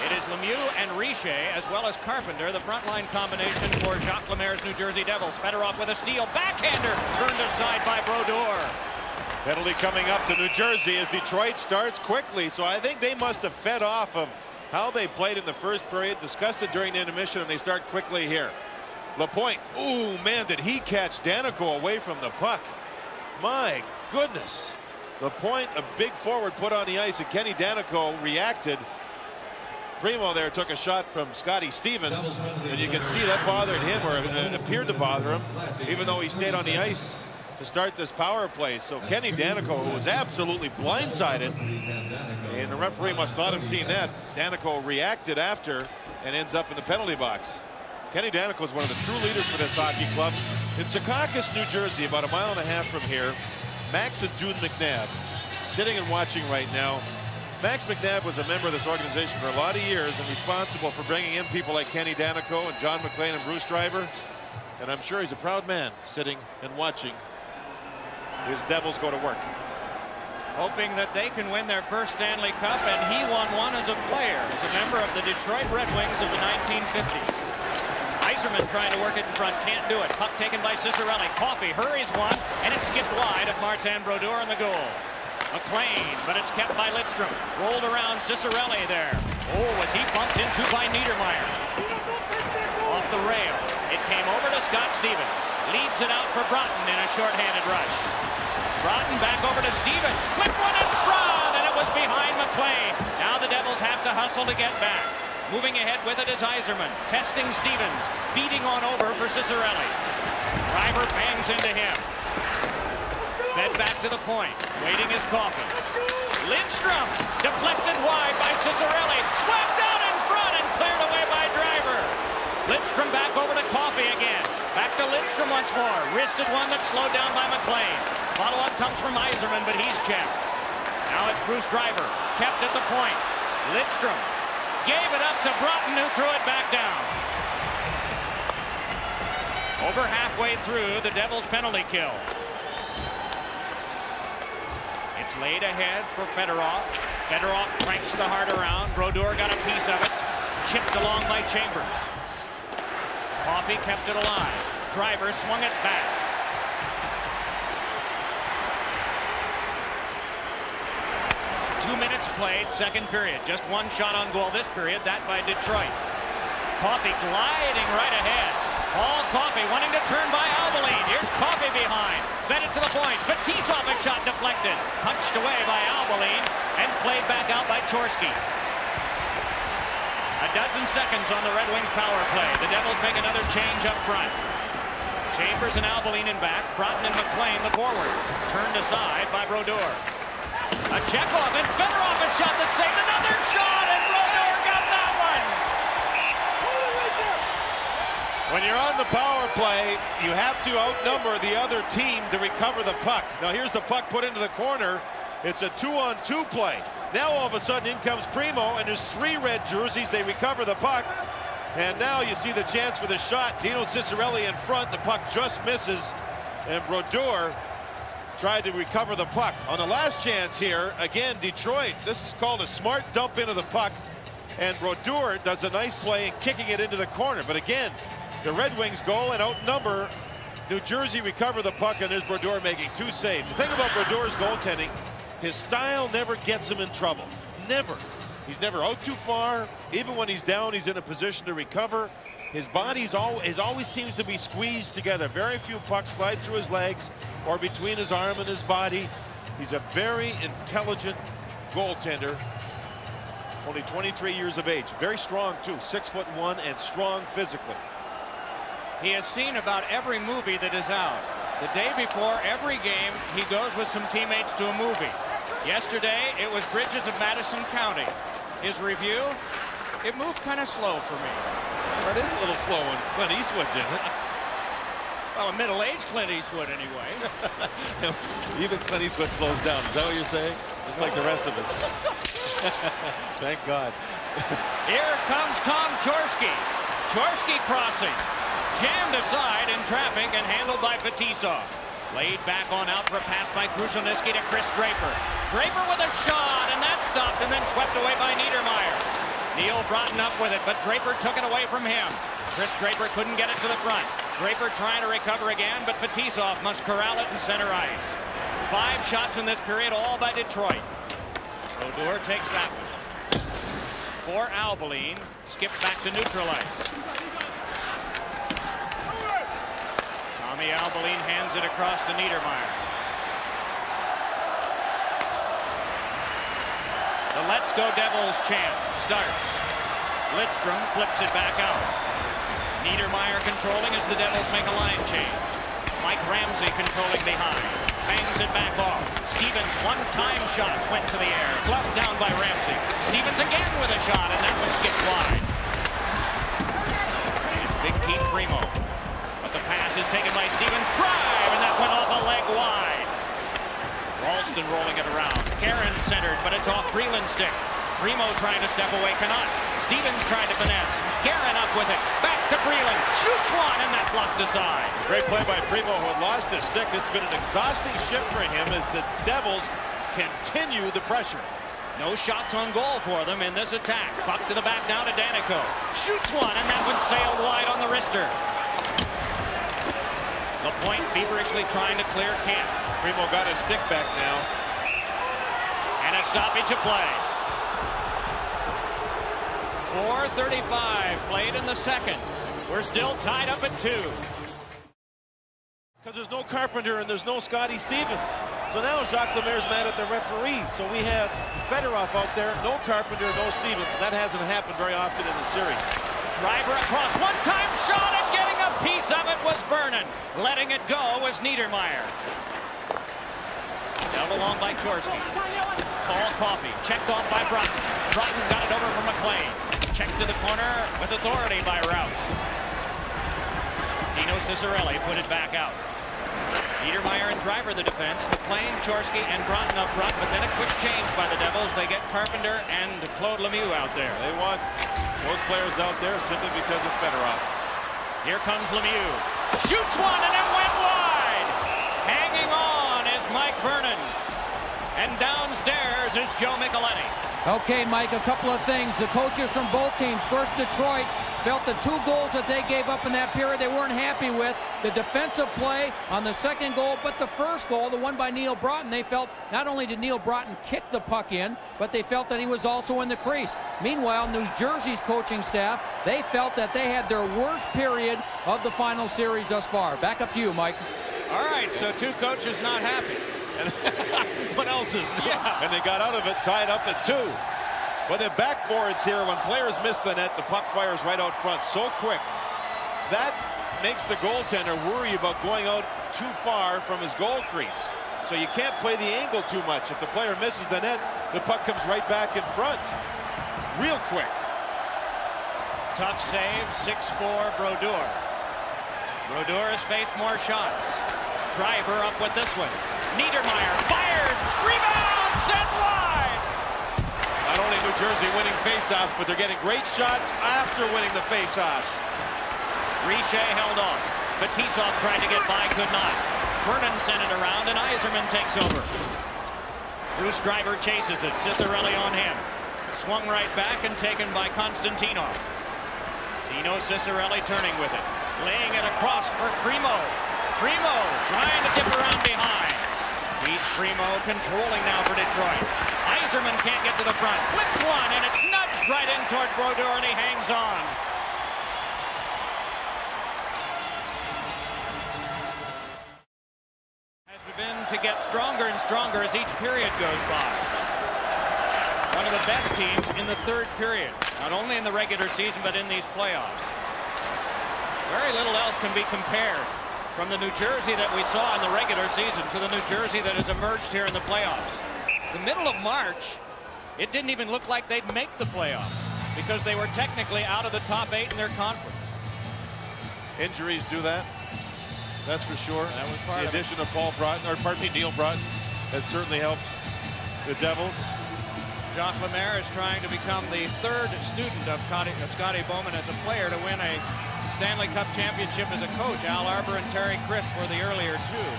It is Lemieux and Richer as well as Carpenter, the frontline combination for Jacques Lemaire's New Jersey Devils. Fedorov with a steal, backhander, turned aside by Brodeur. Penalty coming up to New Jersey as Detroit starts quickly, so I think they must have fed off of how they played in the first period, discussed it during the intermission, and they start quickly here. Lapointe, ooh, man, did he catch Danico away from the puck. My goodness. Lapointe, a big forward, put on the ice, and Kenny Danico reacted. Primo there took a shot from Scotty Stevens, and you can see that bothered him, or it appeared to bother him, even though he stayed on the ice to start this power play. So Kenny Danico, who was absolutely blindsided, and the referee must not have seen that. Danico reacted after and ends up in the penalty box. Kenny Danico is one of the true leaders for this hockey club. In Secaucus, New Jersey, about a mile and a half from here, Max and June McNabb sitting and watching right now. Max McNabb was a member of this organization for a lot of years and responsible for bringing in people like Kenny Danico and John McLean and Bruce Driver. And I'm sure he's a proud man sitting and watching his Devils go to work. Hoping that they can win their first Stanley Cup, and he won one as a player, as a member of the Detroit Red Wings of the 1950s. Yzerman trying to work it in front, can't do it. Puck taken by Cicerelli. Coffey hurries one, and it skipped wide of Martin Brodeur in the goal. McLean, but it's kept by Lidstrom. Rolled around Cicerelli there. Oh, was he bumped into by Niedermeyer. Off the rail. It came over to Scott Stevens. Leads it out for Broughton in a shorthanded rush. Broughton back over to Stevens. Quick one in front, and it was behind McLean. Now the Devils have to hustle to get back. Moving ahead with it is Yzerman. Testing Stevens. Feeding on over for Cicerelli. Driver bangs into him. Fed back to the point. Waiting is Coffey. Lidstrom. Deflected wide by Cicerelli. Swept out in front and cleared away by Driver. Lidstrom back over to Coffey again. Back to Lidstrom once more. Wristed one that slowed down by McLean. Follow-up comes from Yzerman, but he's checked. Now it's Bruce Driver. Kept at the point. Lidstrom gave it up to Broughton, who threw it back down. Over halfway through the Devils' penalty kill. It's laid ahead for Fedorov. Fedorov cranks the heart around. Brodeur got a piece of it. Chipped along by Chambers. Coffey kept it alive. Driver swung it back. Two minutes played, second period. Just one shot on goal this period, that by Detroit. Coffey gliding right ahead. Paul Coffey wanting to turn by Albaline. Here's Coffey behind. Fed it to the point. Fetisov, a shot deflected. Punched away by Albaline and played back out by Chorsky. A dozen seconds on the Red Wings power play. The Devils make another change up front. Chambers and Albaline in back. Broughton and McLean, the forwards. Turned aside by Brodeur. A Chekhov and Fedorov, a shot that saved another shot, and Brodeur got that one. When you're on the power play, you have to outnumber the other team to recover the puck. Now here's the puck put into the corner. It's a 2-on-2 play. Now all of a sudden in comes Primo, and there's three red jerseys. They recover the puck, and now you see the chance for the shot. Dino Cicerelli in front. The puck just misses, and Brodeur tried to recover the puck. On the last chance here, again, Detroit, this is called a smart dump into the puck, and Brodeur does a nice play in kicking it into the corner. But again, the Red Wings go and outnumber New Jersey recover the puck, and there's Brodeur making 2 saves. The thing about Brodeur's goaltending, his style never gets him in trouble. Never. He's never out too far. Even when he's down, he's in a position to recover. His body's always seems to be squeezed together. Very few pucks slide through his legs or between his arm and his body. He's a very intelligent goaltender. Only 23 years of age. Very strong, too. 6'1" and strong physically. He has seen about every movie that is out. The day before every game, he goes with some teammates to a movie. Yesterday, it was Bridges of Madison County. His review, it moved kind of slow for me. Well, it is a little slow when Clint Eastwood's in it. Well, a middle-aged Clint Eastwood, anyway. Even Clint Eastwood slows down. Is that what you're saying? Just like the rest of us. Thank God. Here comes Tom Chorsky. Chorsky crossing. Jammed aside in traffic and handled by Fetisov. Laid back on out for a pass by Krushelnyski to Chris Draper. Draper with a shot, and that stopped and then swept away by Niedermayer. Neil Broughton up with it, but Draper took it away from him. Chris Draper couldn't get it to the front. Draper trying to recover again, but Fetisov must corral it in center ice. 5 shots in this period, all by Detroit. Brodeur takes that one. For Albeline, skipped back to neutral ice. Tommy Albeline hands it across to Niedermayer. The Let's Go Devils chant starts. Lidstrom flips it back out. Niedermayer controlling as the Devils make a line change. Mike Ramsey controlling behind. Bangs it back off. Stevens' one-time shot went to the air. Gloved down by Ramsey. Stevens again with a shot, and that one skips wide. It's Big Keith Primo. But the pass is taken by Stevens. Drive, and that went off a leg wide. Ralston rolling it around. Guerin centered, but it's off Breland's stick. Primo trying to step away, cannot. Stevens tried to finesse. Guerin up with it. Back to Breland. Shoots one, and that blocked aside. Great play by Primo, who had lost his stick. This has been an exhausting shift for him as the Devils continue the pressure. No shots on goal for them in this attack. Puck to the back now to Danico. Shoots one, and that one sailed wide on the wrister. LaPointe feverishly trying to clear camp. Primo got his stick back now. And a stoppage of play. 4:35 played in the second. We're still tied up at 2. Because there's no Carpenter and there's no Scotty Stevens. So now Jacques Lemaire's mad at the referee. So we have Fedorov out there, no Carpenter, no Stevens. That hasn't happened very often in the series. Driver across, one-time shot, and getting a piece of it was Vernon. Letting it go was Niedermayer. Held along by Chorsky. Paul Coffey, checked off by Broughton. Broughton got it over from McLean. Checked to the corner with authority by Rouse. Dino Cicerelli put it back out. Niedermayer and Driver the defense. McLean, Chorsky, and Broughton up front, but then a quick change by the Devils. They get Carpenter and Claude Lemieux out there. They want those players out there simply because of Fedorov. Here comes Lemieux. Shoots one, and it went wide. Hanging on is Mike Vernon. And downstairs is Joe Micheletti. Okay, Mike, a couple of things. The coaches from both teams, first Detroit, felt the 2 goals that they gave up in that period they weren't happy with. The defensive play on the second goal, but the first goal, the one by Neil Broughton, they felt not only did Neil Broughton kick the puck in, but they felt that he was also in the crease. Meanwhile, New Jersey's coaching staff, they felt that they had their worst period of the final series thus far. Back up to you, Mike. All right, so 2 coaches not happy. What else is new? Yeah. And they got out of it tied up at 2. But the backboards here, when players miss the net, the puck fires right out front so quick. That makes the goaltender worry about going out too far from his goal crease. So you can't play the angle too much. If the player misses the net, the puck comes right back in front. Real quick. Tough save, 6'4" Brodeur. Brodeur has faced more shots. Driver up with this one. Niedermayer fires, rebound, sent wide. Not only New Jersey winning faceoffs, but they're getting great shots after winning the faceoffs. Richer held off. Fetisov tried to get by, could not. Vernon sent it around, and Yzerman takes over. Bruce Driver chases it. Cicerelli on him. Swung right back and taken by Konstantinov. Dino Cicerelli turning with it. Laying it across for Primo. Primo trying to dip around behind. Beats Primo, controlling now for Detroit. Yzerman can't get to the front. Flips one, and it's nudged right in toward Brodeur, and he hangs on. Has been to get stronger and stronger as each period goes by. One of the best teams in the third period, not only in the regular season, but in these playoffs. Very little else can be compared from the New Jersey that we saw in the regular season to the New Jersey that has emerged here in the playoffs. The middle of March, it didn't even look like they'd make the playoffs because they were technically out of the top 8 in their conference. Injuries do that. That's for sure. That was part the of it. addition of Paul Broughton, or pardon me, Neil Broughton, has certainly helped the Devils. Jacques Lemaire is trying to become the third student of Scotty Bowman as a player to win a Stanley Cup championship as a coach. Al Arbour and Terry Crisp were the earlier two.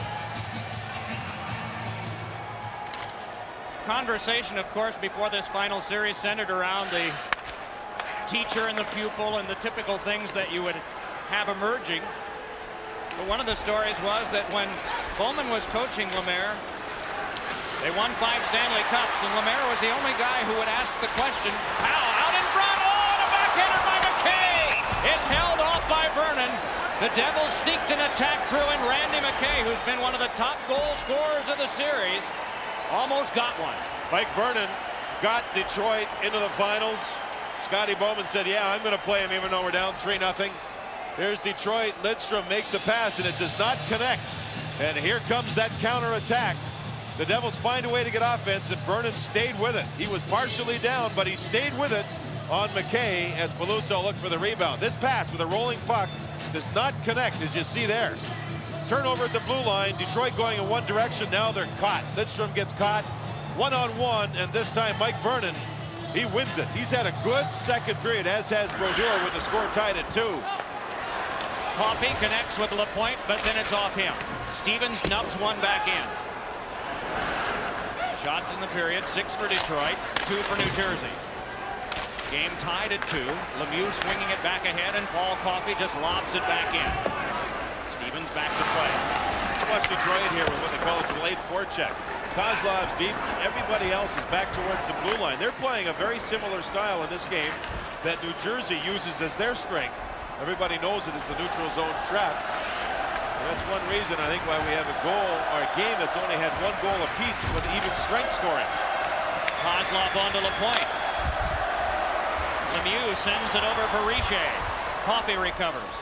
Conversation, of course, before this final series centered around the teacher and the pupil and the typical things that you would have emerging. But one of the stories was that when Bowman was coaching Lemaire, they won 5 Stanley Cups, and Lemaire was the only guy who would ask the question, Powell out in front, oh, and a backhander by McKay! It's held off by Vernon. The Devils sneaked an attack through, and Randy McKay, who's been one of the top goal scorers of the series, almost got one. Mike Vernon got Detroit into the finals. Scotty Bowman said, yeah, I'm going to play him even though we're down 3-0. Here's Detroit. Lidstrom makes the pass, and it does not connect. And here comes that counterattack. The Devils find a way to get offense, and Vernon stayed with it. He was partially down, but he stayed with it on McKay as Peluso looked for the rebound. This pass with a rolling puck does not connect, as you see there. Turnover at the blue line. Detroit going in one direction. Now they're caught. Lidstrom gets caught one-on-one, and this time Mike Vernon, he wins it. He's had a good second period, as has Brodeur, with the score tied at 2. Coffey connects with LaPointe, but then it's off him. Stevens nubs one back in. Shots in the period, 6 for Detroit, 2 for New Jersey. Game tied at 2. Lemieux swinging it back ahead, and Paul Coffey just lobs it back in. Stevens back to play. Watch Detroit here with what they call a delayed forecheck. Kozlov's deep. Everybody else is back towards the blue line. They're playing a very similar style in this game that New Jersey uses as their strength. Everybody knows it is the neutral zone trap. And that's one reason, I think, why we have a goal or a game that's only had 1 goal apiece with even strength scoring. Kozlov onto LaPointe. Lemieux sends it over for Richer. Coffey recovers.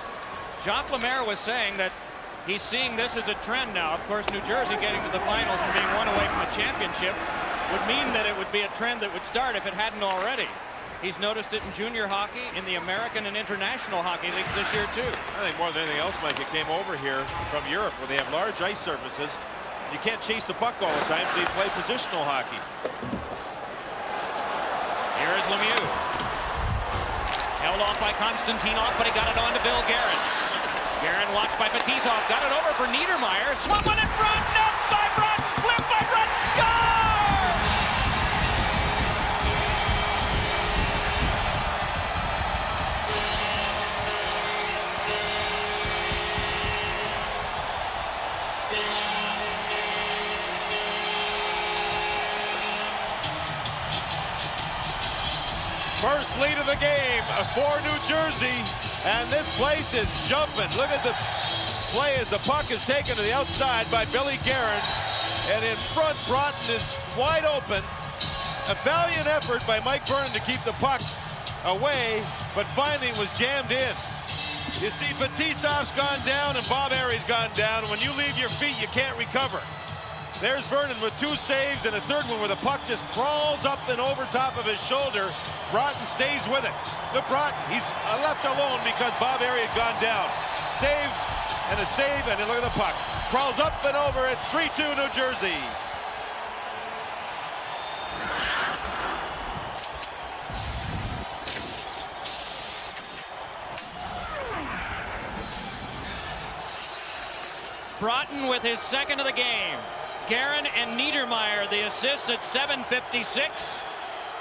Jacques Lemaire was saying that he's seeing this as a trend now. Of course, New Jersey getting to the finals and being one away from a championship would mean that it would be a trend that would start if it hadn't already. He's noticed it in junior hockey, in the American and international hockey leagues this year, too. I think more than anything else, Mike, it came over here from Europe where they have large ice surfaces. You can't chase the puck all the time, so you play positional hockey. Here is Lemieux. Held off by Konstantinov, but he got it on to Bill Guerin. Guerin watched by Fetisov, got it over for Niedermeyer. Swung one in front, nubbed by Broughton, flipped by Broughton, score! First lead of the game for New Jersey, and this place is jumping. Look at the play as the puck is taken to the outside by Billy Guerin, and in front Broughton is wide open. A valiant effort by Mike Vernon to keep the puck away, but finally it was jammed in. You see Fetisov's gone down and Bob Airey's gone down. When you leave your feet, you can't recover. There's Vernon with 2 saves and a third one where the puck just crawls up and over top of his shoulder. Broughton stays with it. Look, Broughton, he's left alone because Bob Airey had gone down. Save and a save, and then look at the puck. Crawls up and over. It's 3-2 New Jersey. Broughton with his second of the game. Guerin and Niedermeyer the assists at 7:56.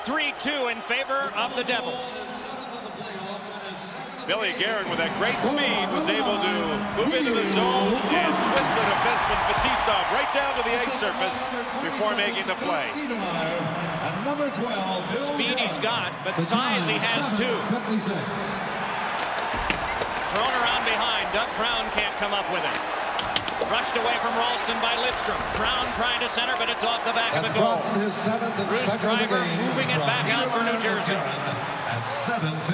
3-2 in favor of the Devils. Billy Guerin, with that great speed, was able to move into the zone and twist the defenseman Fetisov right down to the ice surface before making the play. The speed he's got, but size he has too. Thrown around behind. Doug Brown can't come up with it. Rushed away from Ralston by Lidstrom. Brown trying to center, but it's off the back of the goal. Bruce Driver moving it back out for New Jersey.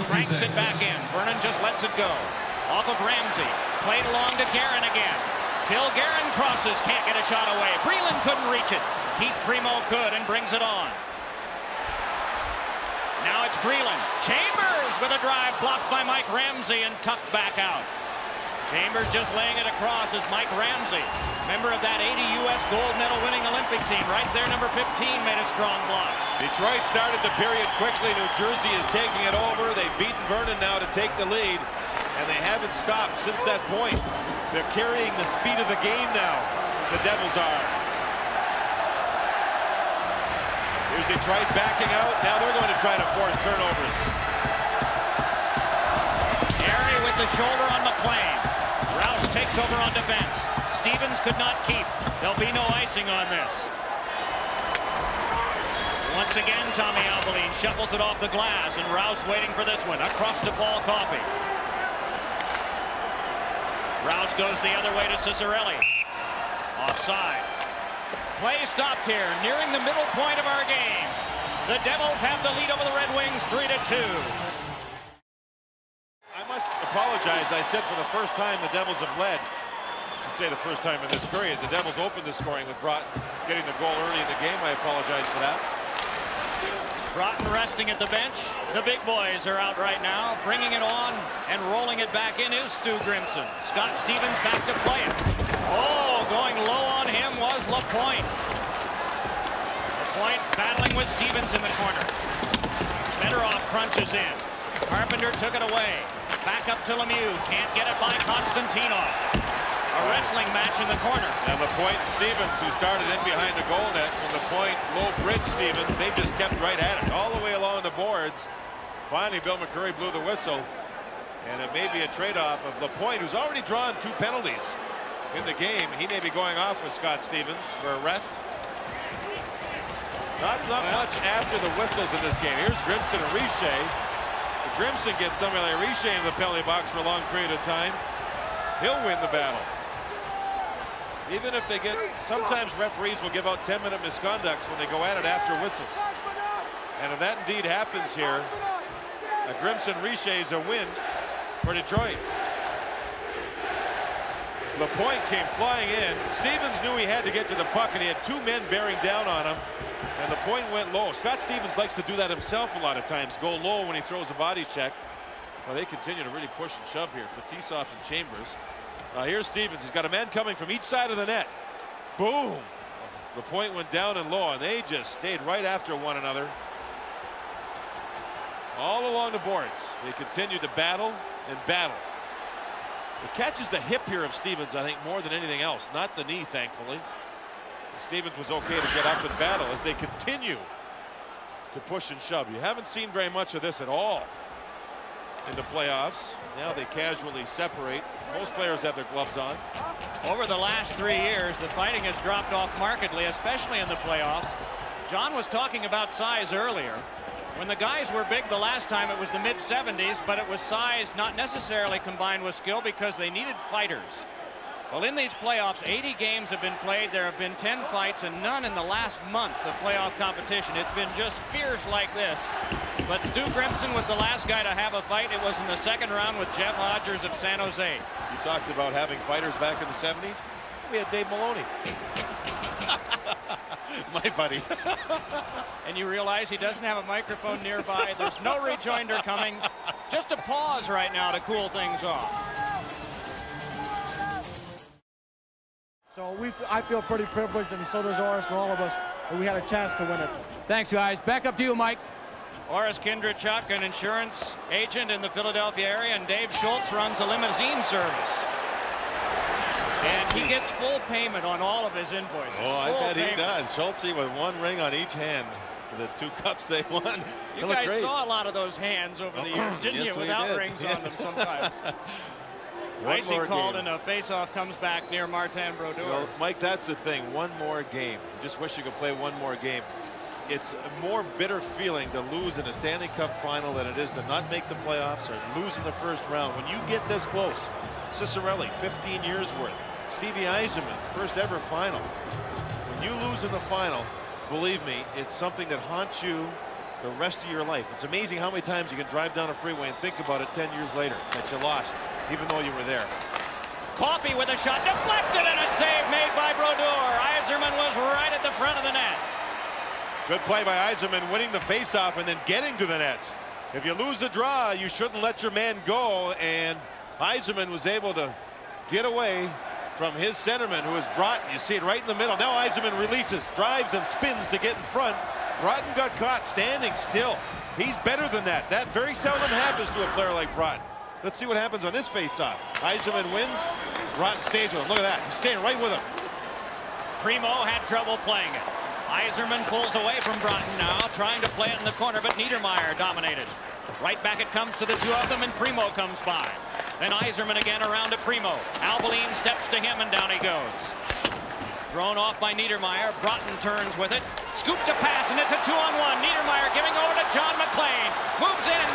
Cranks it back in. Vernon just lets it go. Off of Ramsey. Played along to Guerin again. Bill Guerin crosses, can't get a shot away. Breland couldn't reach it. Keith Primo could and brings it on. Now it's Breland. Chambers with a drive blocked by Mike Ramsey and tucked back out. Chambers just laying it across as Mike Ramsey, member of that 80 U.S. gold medal winning Olympic team. Right there, number 15 made a strong block. Detroit started the period quickly. New Jersey is taking it over. They've beaten Vernon now to take the lead, and they haven't stopped since that point. They're carrying the speed of the game now, the Devils are. Here's Detroit backing out. Now they're going to try to force turnovers. Airy with the shoulder on McLean. Rouse takes over on defense. Stevens could not keep. There'll be no icing on this. Once again, Tommy Albaline shuffles it off the glass, and Rouse waiting for this one. Across to Paul Coffey. Rouse goes the other way to Ciccarelli. Offside. Play stopped here, nearing the middle point of our game. The Devils have the lead over the Red Wings, 3-2. I must apologize. I said for the first time the Devils have led. I should say the first time in this period. The Devils opened the scoring with Broughton getting the goal early in the game. I apologize for that. Broughton resting at the bench. The big boys are out right now. Bringing it on and rolling it back in is Stu Grimson. Scott Stevens back to play it. Oh, going low on him was Lapointe. Lapointe battling with Stevens in the corner. Fedorov crunches in. Carpenter took it away. Back up to Lemieux. Can't get it by Konstantinov. A wrestling match in the corner. And Lapointe and Stevens, who started in behind the goal net, and Lapointe low bridge Stevens, they just kept right at it all the way along the boards. Finally, Bill McCurry blew the whistle, and it may be a trade-off of Lapointe, who's already drawn 2 penalties in the game. He may be going off with Scott Stevens for a rest. Not much after the whistles in this game. Here's Grimson and Richer. If Grimson gets somebody like Richer in the penalty box for a long period of time, he'll win the battle. Even if they get, sometimes referees will give out 10-minute misconducts when they go at it after whistles. And if that indeed happens here, a Grimson-Richer is a win for Detroit. Lapointe came flying in. Stevens knew he had to get to the puck, and he had 2 men bearing down on him, and Lapointe went low. Scott Stevens likes to do that himself a lot of times, go low when he throws a body check. Well, they continue to really push and shove here for Fetisov and Chambers. Here's Stevens. He's got a man coming from each side of the net. Boom! Lapointe went down and low, and they just stayed right after one another. All along the boards. They continued to battle and battle. It catches the hip here of Stevens, I think, more than anything else. Not the knee, thankfully. Stevens was okay to get up and battle as they continue to push and shove. You haven't seen very much of this at all in the playoffs. Now they casually separate. Most players have their gloves on. Over the last 3 years, the fighting has dropped off markedly, especially in the playoffs. John was talking about size earlier. When the guys were big the last time, it was the mid-70s, but it was size not necessarily combined with skill because they needed fighters. Well, in these playoffs, 80 games have been played. There have been 10 fights and none in the last month of playoff competition. It's been just fierce like this. But Stu Grimson was the last guy to have a fight. It was in the second round with Jeff Hodgers of San Jose. You talked about having fighters back in the 70s. We had Dave Maloney. My buddy. And you realize he doesn't have a microphone nearby. There's no rejoinder coming. Just a pause right now to cool things off. So I feel pretty privileged, and so does Oris and all of us, that we had a chance to win it. Thanks, guys. Back up to you, Mike. Oris Kindrachuk, an insurance agent in the Philadelphia area, and Dave Schultz runs a limousine service. And he gets full payment on all of his invoices. Oh, I bet he does. Schultz with 1 ring on each hand. for the 2 cups they won. You guys saw a lot of those hands over the years, didn't Yes, you? we Without did. rings on them sometimes. Icy called and a face-off comes back near Martin Brodeur. Well, Mike, that's the thing. One more game. Just wish you could play one more game. It's a more bitter feeling to lose in a Stanley Cup final than it is to not make the playoffs or lose in the first round. When you get this close, Cicerelli, 15 years worth. Stevie Yzerman, first ever final. When you lose in the final, believe me, it's something that haunts you the rest of your life. It's amazing how many times you can drive down a freeway and think about it 10 years later that you lost, even though you were there. Coffey with a shot deflected and a save made by Brodeur. Yzerman was right at the front of the net. Good play by Yzerman, winning the faceoff and then getting to the net. If you lose the draw, you shouldn't let your man go, and Yzerman was able to get away from his centerman, who is Broughton. You see it right in the middle. Now Yzerman releases, drives and spins to get in front. Broughton got caught standing still. He's better than that. That very seldom happens to a player like Broughton. Let's see what happens on this faceoff. Yzerman wins. Broughton stays with him. Look at that. He's staying right with him. Primo had trouble playing it. Yzerman pulls away from Broughton now, trying to play it in the corner, but Niedermayer dominated. Right back it comes to the 2 of them, and Primo comes by. Then Yzerman again around to Primo. Albaline steps to him, and down he goes. Thrown off by Niedermayer. Broughton turns with it. Scoop to pass, and it's a 2-on-1. Niedermayer giving over to John McLean. Moves in.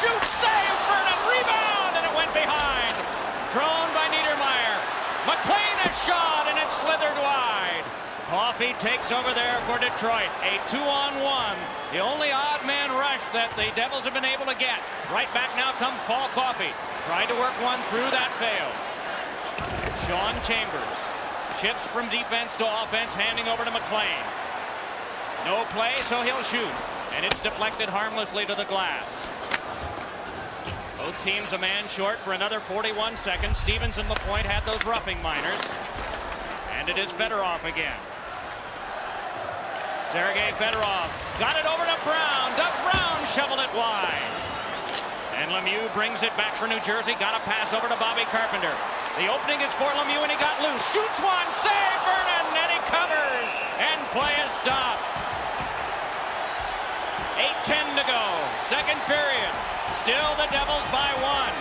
Shoots. Save. Vernon. Rebound. And it went behind. Thrown by Niedermayer. McLean has shot, and it slithered wide. Coffey takes over there for Detroit. A 2-on-1. The only odd man rush that the Devils have been able to get. Right back now comes Paul Coffey. Tried to work one through, that failed. Sean Chambers shifts from defense to offense, handing over to McLean. No play, so he'll shoot. And it's deflected harmlessly to the glass. Both teams a man short for another 41 seconds. Stevens and LaPointe had those roughing minors. And it is Fedorov again. Sergei Fedorov got it over to Brown. Doug Brown shoveled it wide. And Lemieux brings it back for New Jersey. Got a pass over to Bobby Carpenter. The opening is for Lemieux, and he got loose. Shoots one, save Vernon, and he covers. And play is stopped. 8:10 to go. Second period. Still the Devils by 1.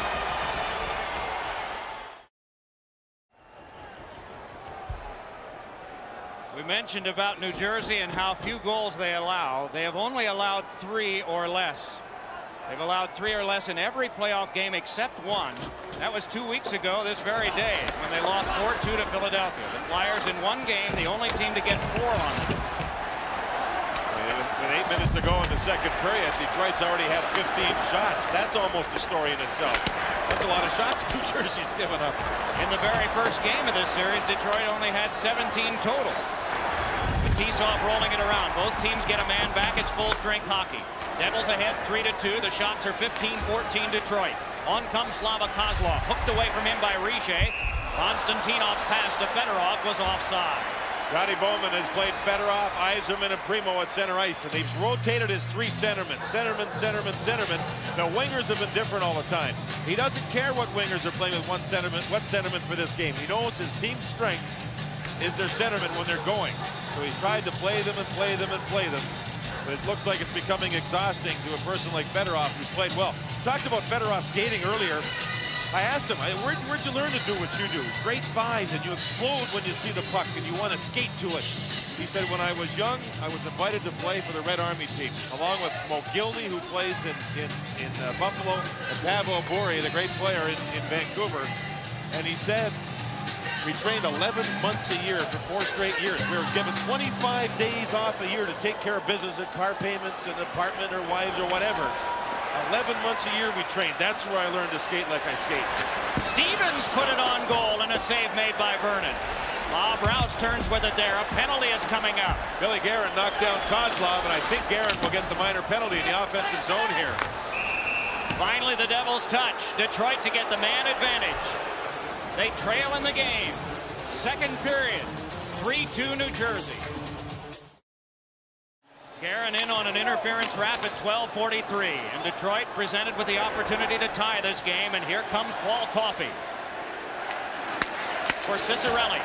We mentioned about New Jersey and how few goals they allow. They have only allowed 3 or less. They've allowed 3 or less in every playoff game except one. That was 2 weeks ago this very day when they lost 4-2 to Philadelphia. The Flyers in one game, the only team to get 4 on them. With 8 minutes to go in the second period, Detroit's already had 15 shots. That's almost a story in itself. That's a lot of shots New Jersey's given up. In the very first game of this series, Detroit only had 17 total. Tisov rolling it around. Both teams get a man back. It's full-strength hockey. Devils ahead 3-2. The shots are 15-14 Detroit. On comes Slava Kozlov. Hooked away from him by Richer. Konstantinov's pass to Fedorov was offside. Scotty Bowman has played Fedorov, Yzerman, and Primo at center ice, and he's rotated his 3 centermen. Centerman. The wingers have been different all the time. He doesn't care what wingers are playing with what centerman for this game. He knows his team's strength is their centerman when they're going. So he's tried to play them and play them and play them. But it looks like it's becoming exhausting to a person like Fedorov, who's played well. Talked about Fedorov skating earlier. I asked him, where'd you learn to do what you do? Great thighs, and you explode when you see the puck, and you want to skate to it. He said, when I was young, I was invited to play for the Red Army team, along with Mo Gilney, who plays in Buffalo, and Pavel Bure, the great player in Vancouver. And he said, we trained 11 months a year for 4 straight years. We were given 25 days off a year to take care of business and car payments and apartment or wives or whatever. 11 months a year we trained. That's where I learned to skate like I skate. Stevens put it on goal and a save made by Vernon. Bob Rouse turns with it there. A penalty is coming up. Billy Guerin knocked down Kozlov, and I think Guerin will get the minor penalty in the offensive zone here. Finally the Devils touch. Detroit to get the man advantage. They trail in the game. Second period. 3-2 New Jersey. Guerin in on an interference rap at 12:43. And Detroit presented with the opportunity to tie this game. And here comes Paul Coffey. For Cicerelli.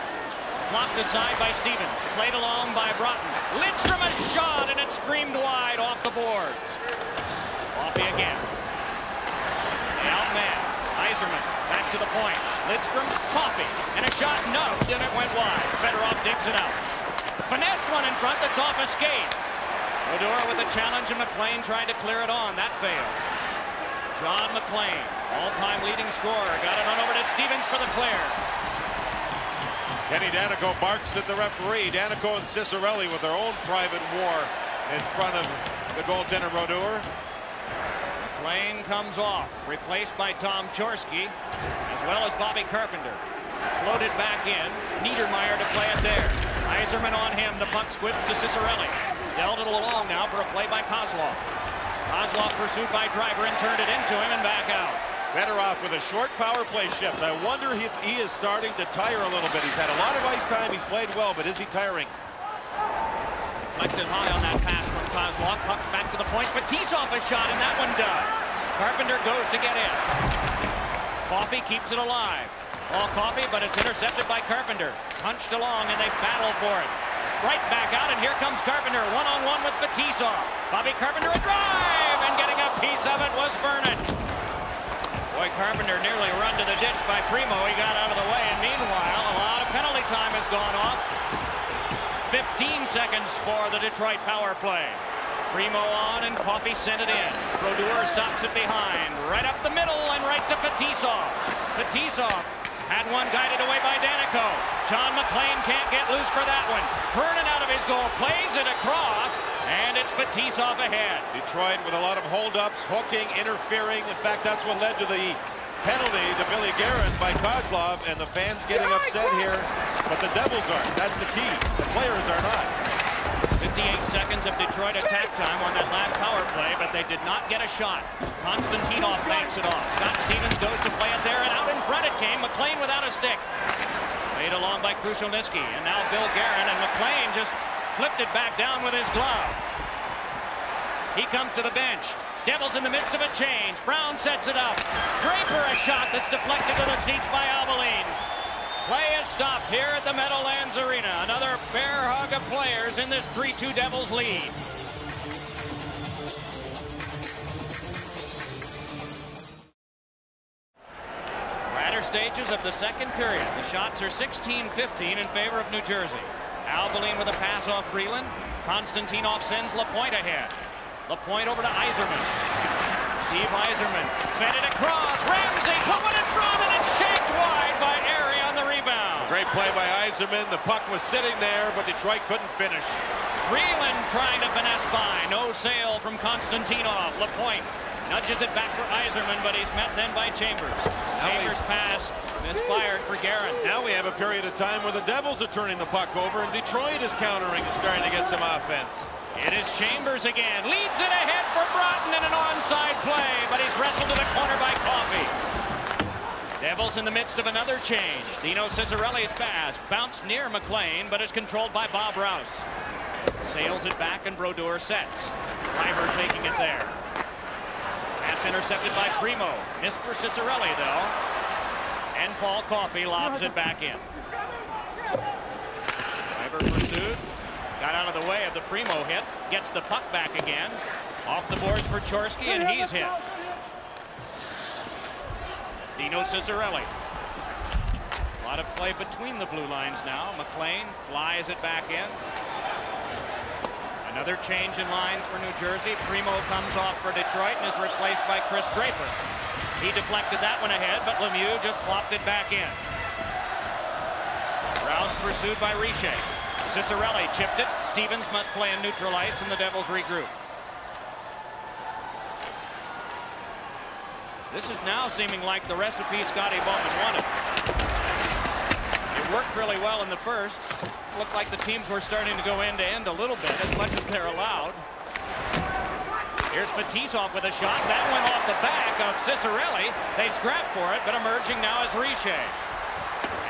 Blocked aside by Stevens. Played along by Broughton. Lidstrom a shot, and it screamed wide off the boards. Coffey again. The outman. Yzerman back to the point. Lidstrom, Coffey, and a shot nubbed, and it went wide. Fedorov digs it out. Finessed one in front that's off a skate. Brodeur with a challenge, and McLean tried to clear it on. That failed. John McLean, all-time leading scorer, got it on over to Stevens for the clear. Kenny Danico barks at the referee. Danico and Cicerelli with their own private war in front of the goaltender Brodeur. McLean comes off, replaced by Tom Chorsky, as well as Bobby Carpenter. Floated back in. Niedermeyer to play it there. Yzerman on him. The puck squibs to Cicerelli. Dealt it along now for a play by Kozlov. Kozlov pursued by Driver and turned it into him and back out. Fedorov with a short power play shift. I wonder if he is starting to tire a little bit. He's had a lot of ice time. He's played well, but is he tiring? Deflected high on that pass from Kozlov. Puck back to the point. Fetisov a shot, and that one done. Carpenter goes to get in. Coffey keeps it alive. All Coffey, but it's intercepted by Carpenter. Punched along, and they battle for it. Right back out, and here comes Carpenter. One-on-one with Fetisov. Bobby Carpenter a drive, and getting a piece of it was Vernon. Boy, Carpenter nearly run to the ditch by Primo. He got out of the way, and meanwhile, a lot of penalty time has gone off. 15 seconds for the Detroit power play. Primo on, and Coffey sent it in. Brodeur stops it behind. Right up the middle, and right to Fetisov. Fetisov had one guided away by Danico. John McLean can't get loose for that one. Vernon out of his goal, plays it across, and it's Fetisov ahead. Detroit with a lot of holdups, hooking, interfering. In fact, that's what led to the penalty to Billy Guerin by Kozlov, and the fans getting upset here, but the Devils aren't. That's the key. The players are not. 58 seconds of Detroit attack time on that last power play, but they did not get a shot. Konstantinov banks it off. Scott Stevens goes to play it there, and out in front it came. McLean without a stick. Played along by Krushelnyski, and now Bill Guerin, and McLean just flipped it back down with his glove. He comes to the bench. Devils in the midst of a change. Brown sets it up. Draper a shot that's deflected to the seats by Albaline. Play is stopped here at the Meadowlands Arena. Another bear hug of players in this 3-2 Devils lead. Latter stages of the second period. The shots are 16-15 in favor of New Jersey. Albaline with a pass off Breland. Konstantinov sends Lapointe ahead. Lapointe over to Yzerman. Steve Yzerman fed it across. Ramsey put one in front, and it's shanked wide by Airy on the rebound. Great play by Yzerman. The puck was sitting there, but Detroit couldn't finish. Breland trying to finesse by. No sail from Konstantinov. Lapointe nudges it back for Yzerman, but he's met then by Chambers. Chambers pass misfired for Guerin. Now we have a period of time where the Devils are turning the puck over, and Detroit is countering and starting to get some offense. It is Chambers again. Leads it ahead for Broughton in an onside play, but he's wrestled to the corner by Coffey. Devils in the midst of another change. Dino Cicerelli's pass bounced near McLean, but is controlled by Bob Rouse. Sails it back, and Brodeur sets. Driver taking it there. Pass intercepted by Primo. Missed for Cicerelli, though. And Paul Coffey lobs it back in. Driver pursued. Got out of the way of the Primo hit. Gets the puck back again. Off the boards for Chorsky, and he's hit. Dino Cicerelli. A lot of play between the blue lines now. McLean flies it back in. Another change in lines for New Jersey. Primo comes off for Detroit and is replaced by Chris Draper. He deflected that one ahead, but Lemieux just plopped it back in. Rouse pursued by Richer. Cicerelli chipped it. Stevens must play in neutral ice, and the Devils regroup. This is now seeming like the recipe Scotty Bowman wanted. It worked really well in the first. Looked like the teams were starting to go end-to-end a little bit, as much as they're allowed. Here's Fetisov with a shot. That went off the back of Cicerelli. They scrap for it, but emerging now is Richer.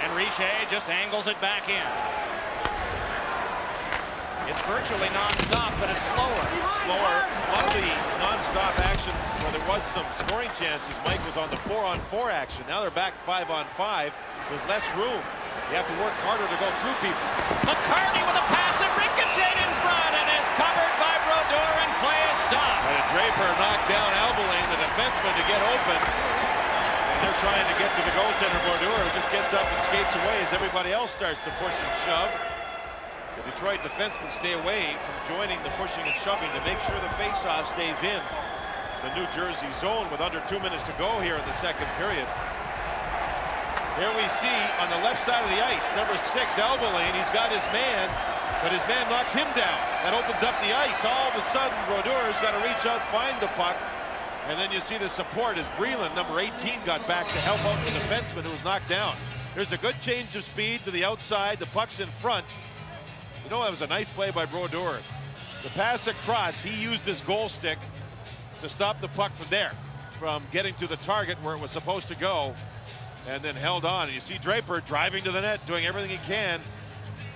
And Richer just angles it back in. It's virtually non-stop, but it's slower. Slower. A lot of the non-stop action where there was some scoring chances, Mike, was on the 4-on-4 action. Now they're back 5-on-5. There's less room. You have to work harder to go through people. McCarty with a pass that ricocheted in front and is covered by Brodeur, and play is stopped. And Draper knocked down Albeling, the defenseman, to get open. And they're trying to get to the goaltender, Brodeur, who just gets up and skates away as everybody else starts to push and shove. The Detroit defensemen stay away from joining the pushing and shoving to make sure the faceoff stays in the New Jersey zone with under 2 minutes to go here in the second period. Here we see on the left side of the ice, number 6, Albeling. He's got his man, but his man knocks him down. That opens up the ice. All of a sudden, Brodeur's got to reach out, find the puck. And then you see the support as Breland, number 18, got back to help out the defenseman who was knocked down. There's a good change of speed to the outside. The puck's in front. You know, that was a nice play by Brodeur. The pass across, he used his goal stick to stop the puck from there, from getting to the target where it was supposed to go, and then held on. And you see Draper driving to the net, doing everything he can.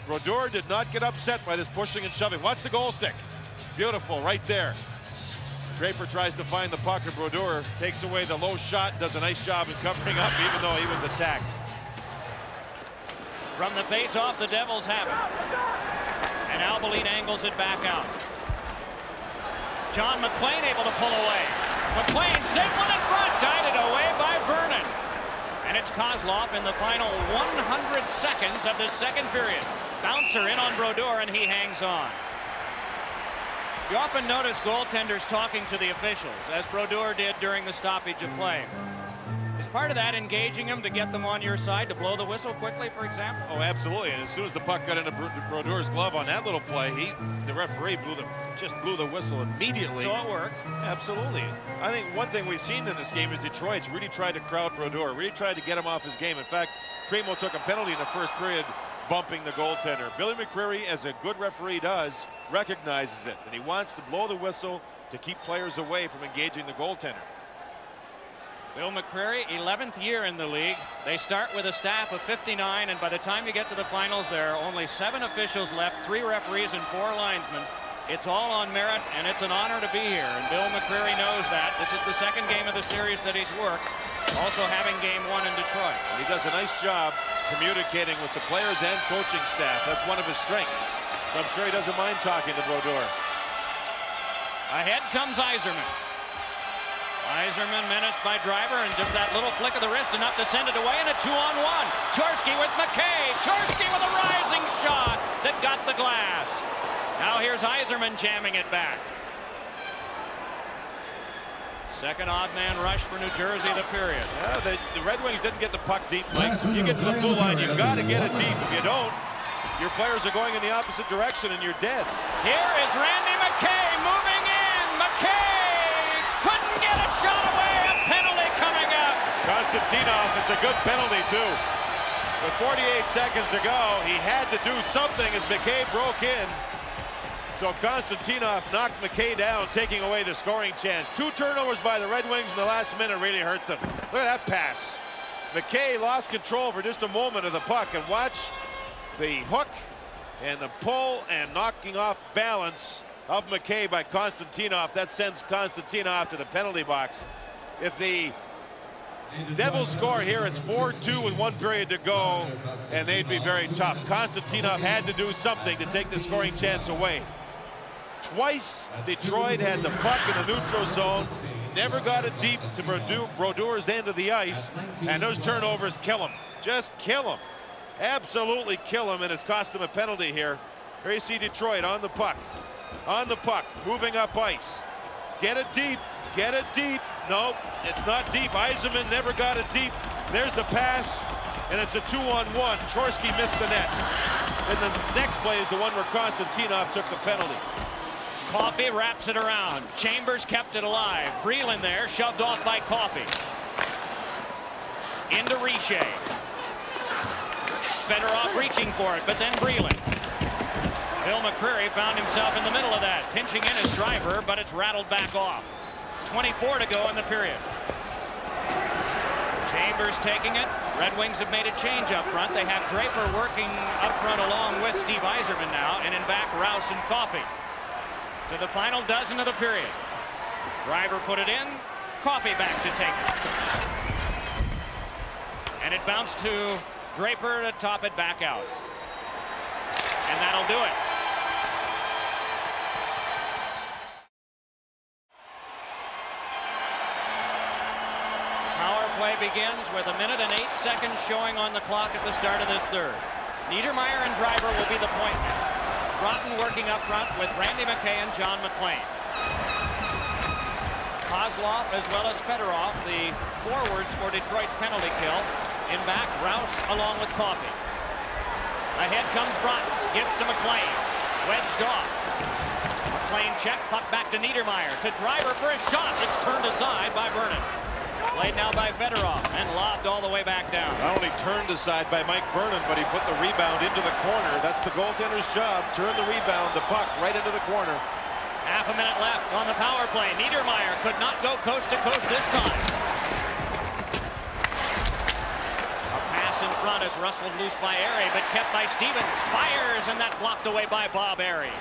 Brodeur did not get upset by this pushing and shoving. Watch the goal stick. Beautiful, right there. Draper tries to find the puck, and Brodeur takes away the low shot, does a nice job in covering up, even though he was attacked. From the face-off, the Devils have it. And Albeling angles it back out. John McLean able to pull away. McLean sent one in front, guided away by Vernon. And it's Kozlov in the final 100 seconds of this second period. Bouncer in on Brodeur, and he hangs on. You often notice goaltenders talking to the officials, as Brodeur did during the stoppage of play. Is part of that engaging them to get them on your side, to blow the whistle quickly, for example? Oh, absolutely. And as soon as the puck got into Brodeur's glove on that little play, the referee just blew the whistle immediately. So it worked. Absolutely. I think one thing we've seen in this game is Detroit's really tried to crowd Brodeur, really tried to get him off his game. In fact, Primo took a penalty in the first period, bumping the goaltender. Billy McCreary, as a good referee does, recognizes it, and he wants to blow the whistle to keep players away from engaging the goaltender. Bill McCreary, 11th year in the league. They start with a staff of 59, and by the time you get to the finals, there are only 7 officials left, 3 referees and 4 linesmen. It's all on merit, and it's an honor to be here, and Bill McCreary knows that. This is the second game of the series that he's worked, also having game 1 in Detroit. And he does a nice job communicating with the players and coaching staff. That's one of his strengths. So I'm sure he doesn't mind talking to Brodeur. Ahead comes Yzerman. Yzerman menaced by Driver, and just that little flick of the wrist enough to send it away, and a 2-on-1. Chorsky with McKay. Chorsky with a rising shot that got the glass. Now here's Yzerman jamming it back. Second odd man rush for New Jersey, the period. Yeah, the Red Wings didn't get the puck deep, Mike. You get to the blue line, you've got to get it deep. If you don't, your players are going in the opposite direction, and you're dead. Here is Randy McKay moving in. McKay couldn't get a shot away. A penalty coming up. Konstantinov, it's a good penalty, too. With 48 seconds to go, he had to do something as McKay broke in. So Konstantinov knocked McKay down, taking away the scoring chance. 2 turnovers by the Red Wings in the last minute really hurt them. Look at that pass. McKay lost control for just a moment of the puck, and watch the hook and the pull and knocking off balance of McKay by Konstantinov. That sends Konstantinov to the penalty box. If the Devils score here, it's 4-2 with 1 period to go, and they'd be very tough. Konstantinov had to do something to take the scoring chance away. Twice Detroit had the puck in the neutral zone, never got it deep to Brodeur's end of the ice, and those turnovers kill him. Just kill him. Absolutely kill him, and it's cost him a penalty here. Here you see Detroit on the puck. On the puck, moving up ice. Get it deep. Get it deep. Nope, it's not deep. Yzerman never got it deep. There's the pass, and it's a 2-on-1. Chorsky missed the net. And the next play is the one where Konstantinov took the penalty. Coffey wraps it around. Chambers kept it alive. Breland there, shoved off by Coffey. Into Richer. Fedorov reaching for it, but then Breland. Bill McCreary found himself in the middle of that, pinching in his Driver, but it's rattled back off. 24 to go in the period. Chambers taking it. Red Wings have made a change up front. They have Draper working up front along with Steve Yzerman now, and in back Rouse and Coffey. To the final dozen of the period. Driver put it in. Coffey back to take it. And it bounced to Draper to top it back out. And that'll do it. Power play begins with 1 minute and 8 seconds showing on the clock at the start of this third. Niedermeyer and Driver will be the point men. Broughton working up front with Randy McKay and John McLean. Kozlov as well as Fedorov, the forwards for Detroit's penalty kill. In back, Rouse along with Coffey. Ahead comes Broughton, gives to McLean. Wedged off. McLean check, puck back to Niedermeyer. To Driver for a shot. It's turned aside by Vernon. Played now by Fedorov and lobbed all the way back down. Not only turned aside by Mike Vernon, but he put the rebound into the corner. That's the goaltender's job. Turn the rebound, the puck right into the corner. Half a minute left on the power play. Niedermeyer could not go coast to coast this time. A pass in front is rustled loose by Airy, but kept by Stevens. Fires, and that blocked away by Bob Airy.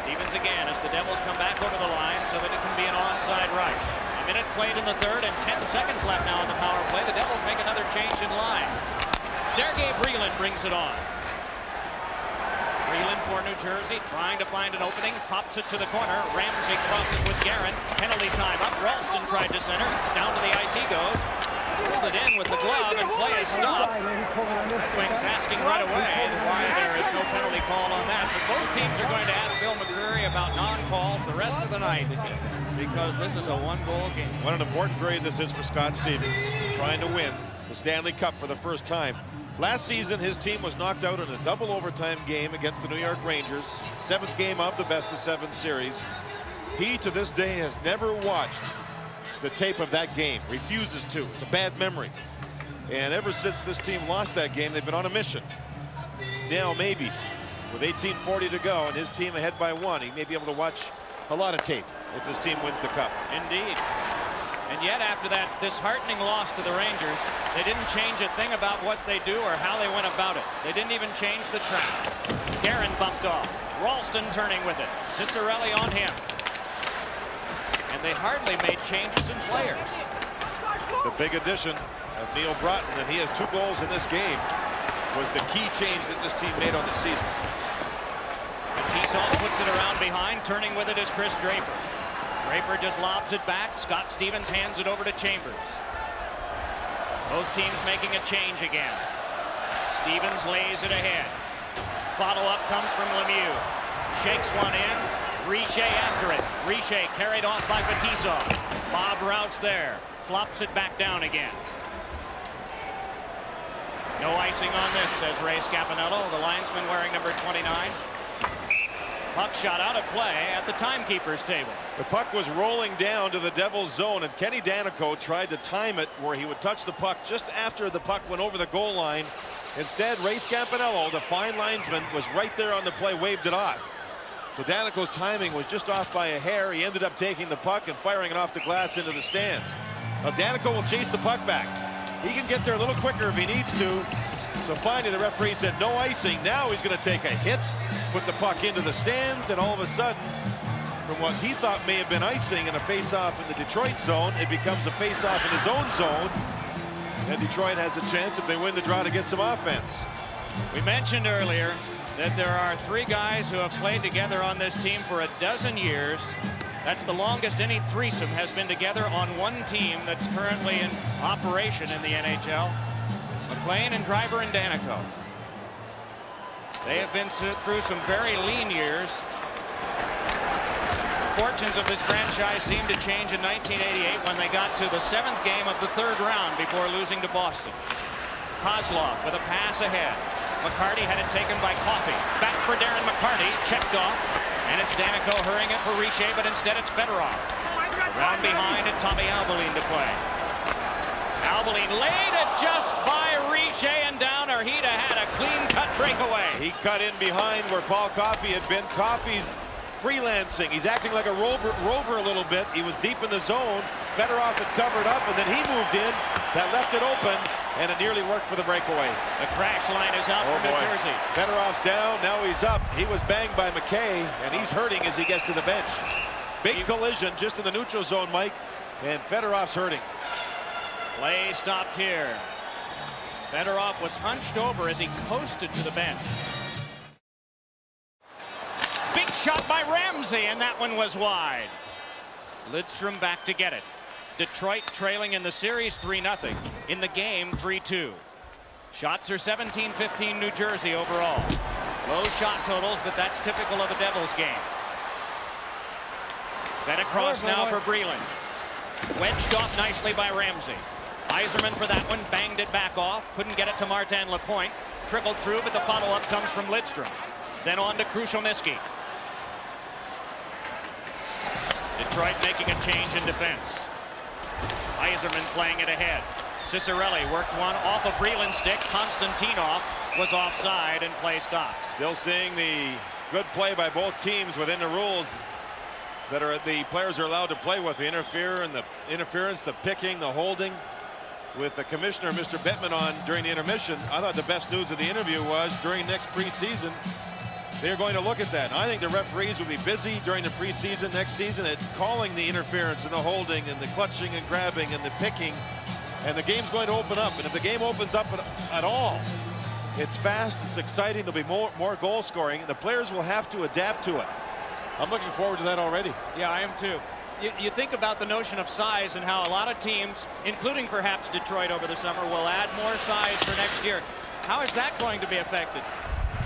Stevens again as the Devils come back over the line so that it can be an onside rush. A minute played in the third and 10 seconds left now on the power play. The Devils make another change in lines. Sergei Brylin brings it on. Brylin for New Jersey, trying to find an opening, pops it to the corner. Ramsey crosses with Guerin. Penalty time up. Ralston tried to center. Down to the ice he goes. Pulled it in with the glove and play is stopped. Red Wings asking right away why there is no penalty call on that. But both teams are going to ask Bill McCreary about non-calls the rest of the night because this is a one-goal game. What an important period this is for Scott Stevens, trying to win the Stanley Cup for the first time. Last season, his team was knocked out in a double overtime game against the New York Rangers, 7th game of the best-of-7 series. He, to this day, has never watched the tape of that game, refuses to. It's a bad memory. And ever since this team lost that game, they've been on a mission. Now, maybe, with 18:40 to go and his team ahead by 1, he may be able to watch a lot of tape if his team wins the Cup. Indeed. And yet, after that disheartening loss to the Rangers, they didn't change a thing about what they do or how they went about it. They didn't even change the track. Guerin bumped off. Ralston turning with it. Ciccarelli on him. And they hardly made changes in players. The big addition of Neil Broughton, and he has 2 goals in this game, was the key change that this team made on the season. Tisson puts it around behind. Turning with it is Chris Draper. Draper just lobs it back. Scott Stevens hands it over to Chambers. Both teams making a change again. Stevens lays it ahead. Follow-up comes from Lemieux. Shakes one in. Richer after it. Richer carried off by Fetisov. Bob Rouse there. Flops it back down again. No icing on this, says Ray Scapanello, the linesman wearing number 29. Puck shot out of play at the timekeeper's table. The puck was rolling down to the Devils' zone, and Kenny Danico tried to time it where he would touch the puck just after the puck went over the goal line. Instead, Ray Scapanello, the fine linesman, was right there on the play, waved it off. So Danico's timing was just off by a hair. He ended up taking the puck and firing it off the glass into the stands. Now Danico will chase the puck back. He can get there a little quicker if he needs to. So finally the referee said no icing. Now he's going to take a hit, put the puck into the stands, and all of a sudden, from what he thought may have been icing in a face-off in the Detroit zone, it becomes a face-off in his own zone. And Detroit has a chance, if they win the draw, to get some offense. We mentioned earlier that there are 3 guys who have played together on this team for a dozen years. That's the longest any threesome has been together on one team that's currently in operation in the NHL. McLean and Driver and Danico. They have been through some very lean years. Fortunes of this franchise seemed to change in 1988 when they got to the 7th game of the 3rd round before losing to Boston. Kozlov with a pass ahead. McCarty had it taken by Coffey. Back for Darren McCarty. Checked off. And it's Danico hurrying it for Richer, but instead it's Fedorov. Around behind and Tommy Albaline to play. Albaline laid it just by Richer and down. Arhita had a clean-cut breakaway. He cut in behind where Paul Coffey had been. Coffey's freelancing. He's acting like a rover a little bit. He was deep in the zone. Fedorov had covered up, and then he moved in. That left it open, and it nearly worked for the breakaway. The crash line is out for New Jersey. Fedorov's down. Now he's up. He was banged by McKay, and he's hurting as he gets to the bench. Big collision just in the neutral zone, Mike, and Fedorov's hurting. Play stopped here. Fedorov was hunched over as he coasted to the bench. Big shot by Ramsey, and that one was wide. Lidstrom back to get it. Detroit trailing in the series 3-0. In the game 3-2. Shots are 17-15 New Jersey overall. Low shot totals, but that's typical of a Devils game. Fed across now for Breland. Wedged off nicely by Ramsey. Yzerman for that one, banged it back off. Couldn't get it to Martin Lapointe. Trickled through, but the follow-up comes from Lidstrom. Then on to Krushelnyski. Detroit making a change in defense. Yzerman playing it ahead. Cicerelli worked one off of Breland's stick. Konstantinov was offside and play stopped. Still seeing the good play by both teams within the rules that the players are allowed to play with. The interference, the picking, the holding. With the commissioner, Mr. Bettman, on during the intermission, I thought the best news of the interview was during next preseason, they're going to look at that. I think the referees will be busy during the preseason next season at calling the interference and the holding and the clutching and grabbing and the picking. And the game's going to open up. And if the game opens up at all, it's fast, it's exciting, there'll be more goal scoring. The players will have to adapt to it. I'm looking forward to that already. Yeah, I am too. You think about the notion of size and how a lot of teams, including perhaps Detroit over the summer, will add more size for next year. How is that going to be affected?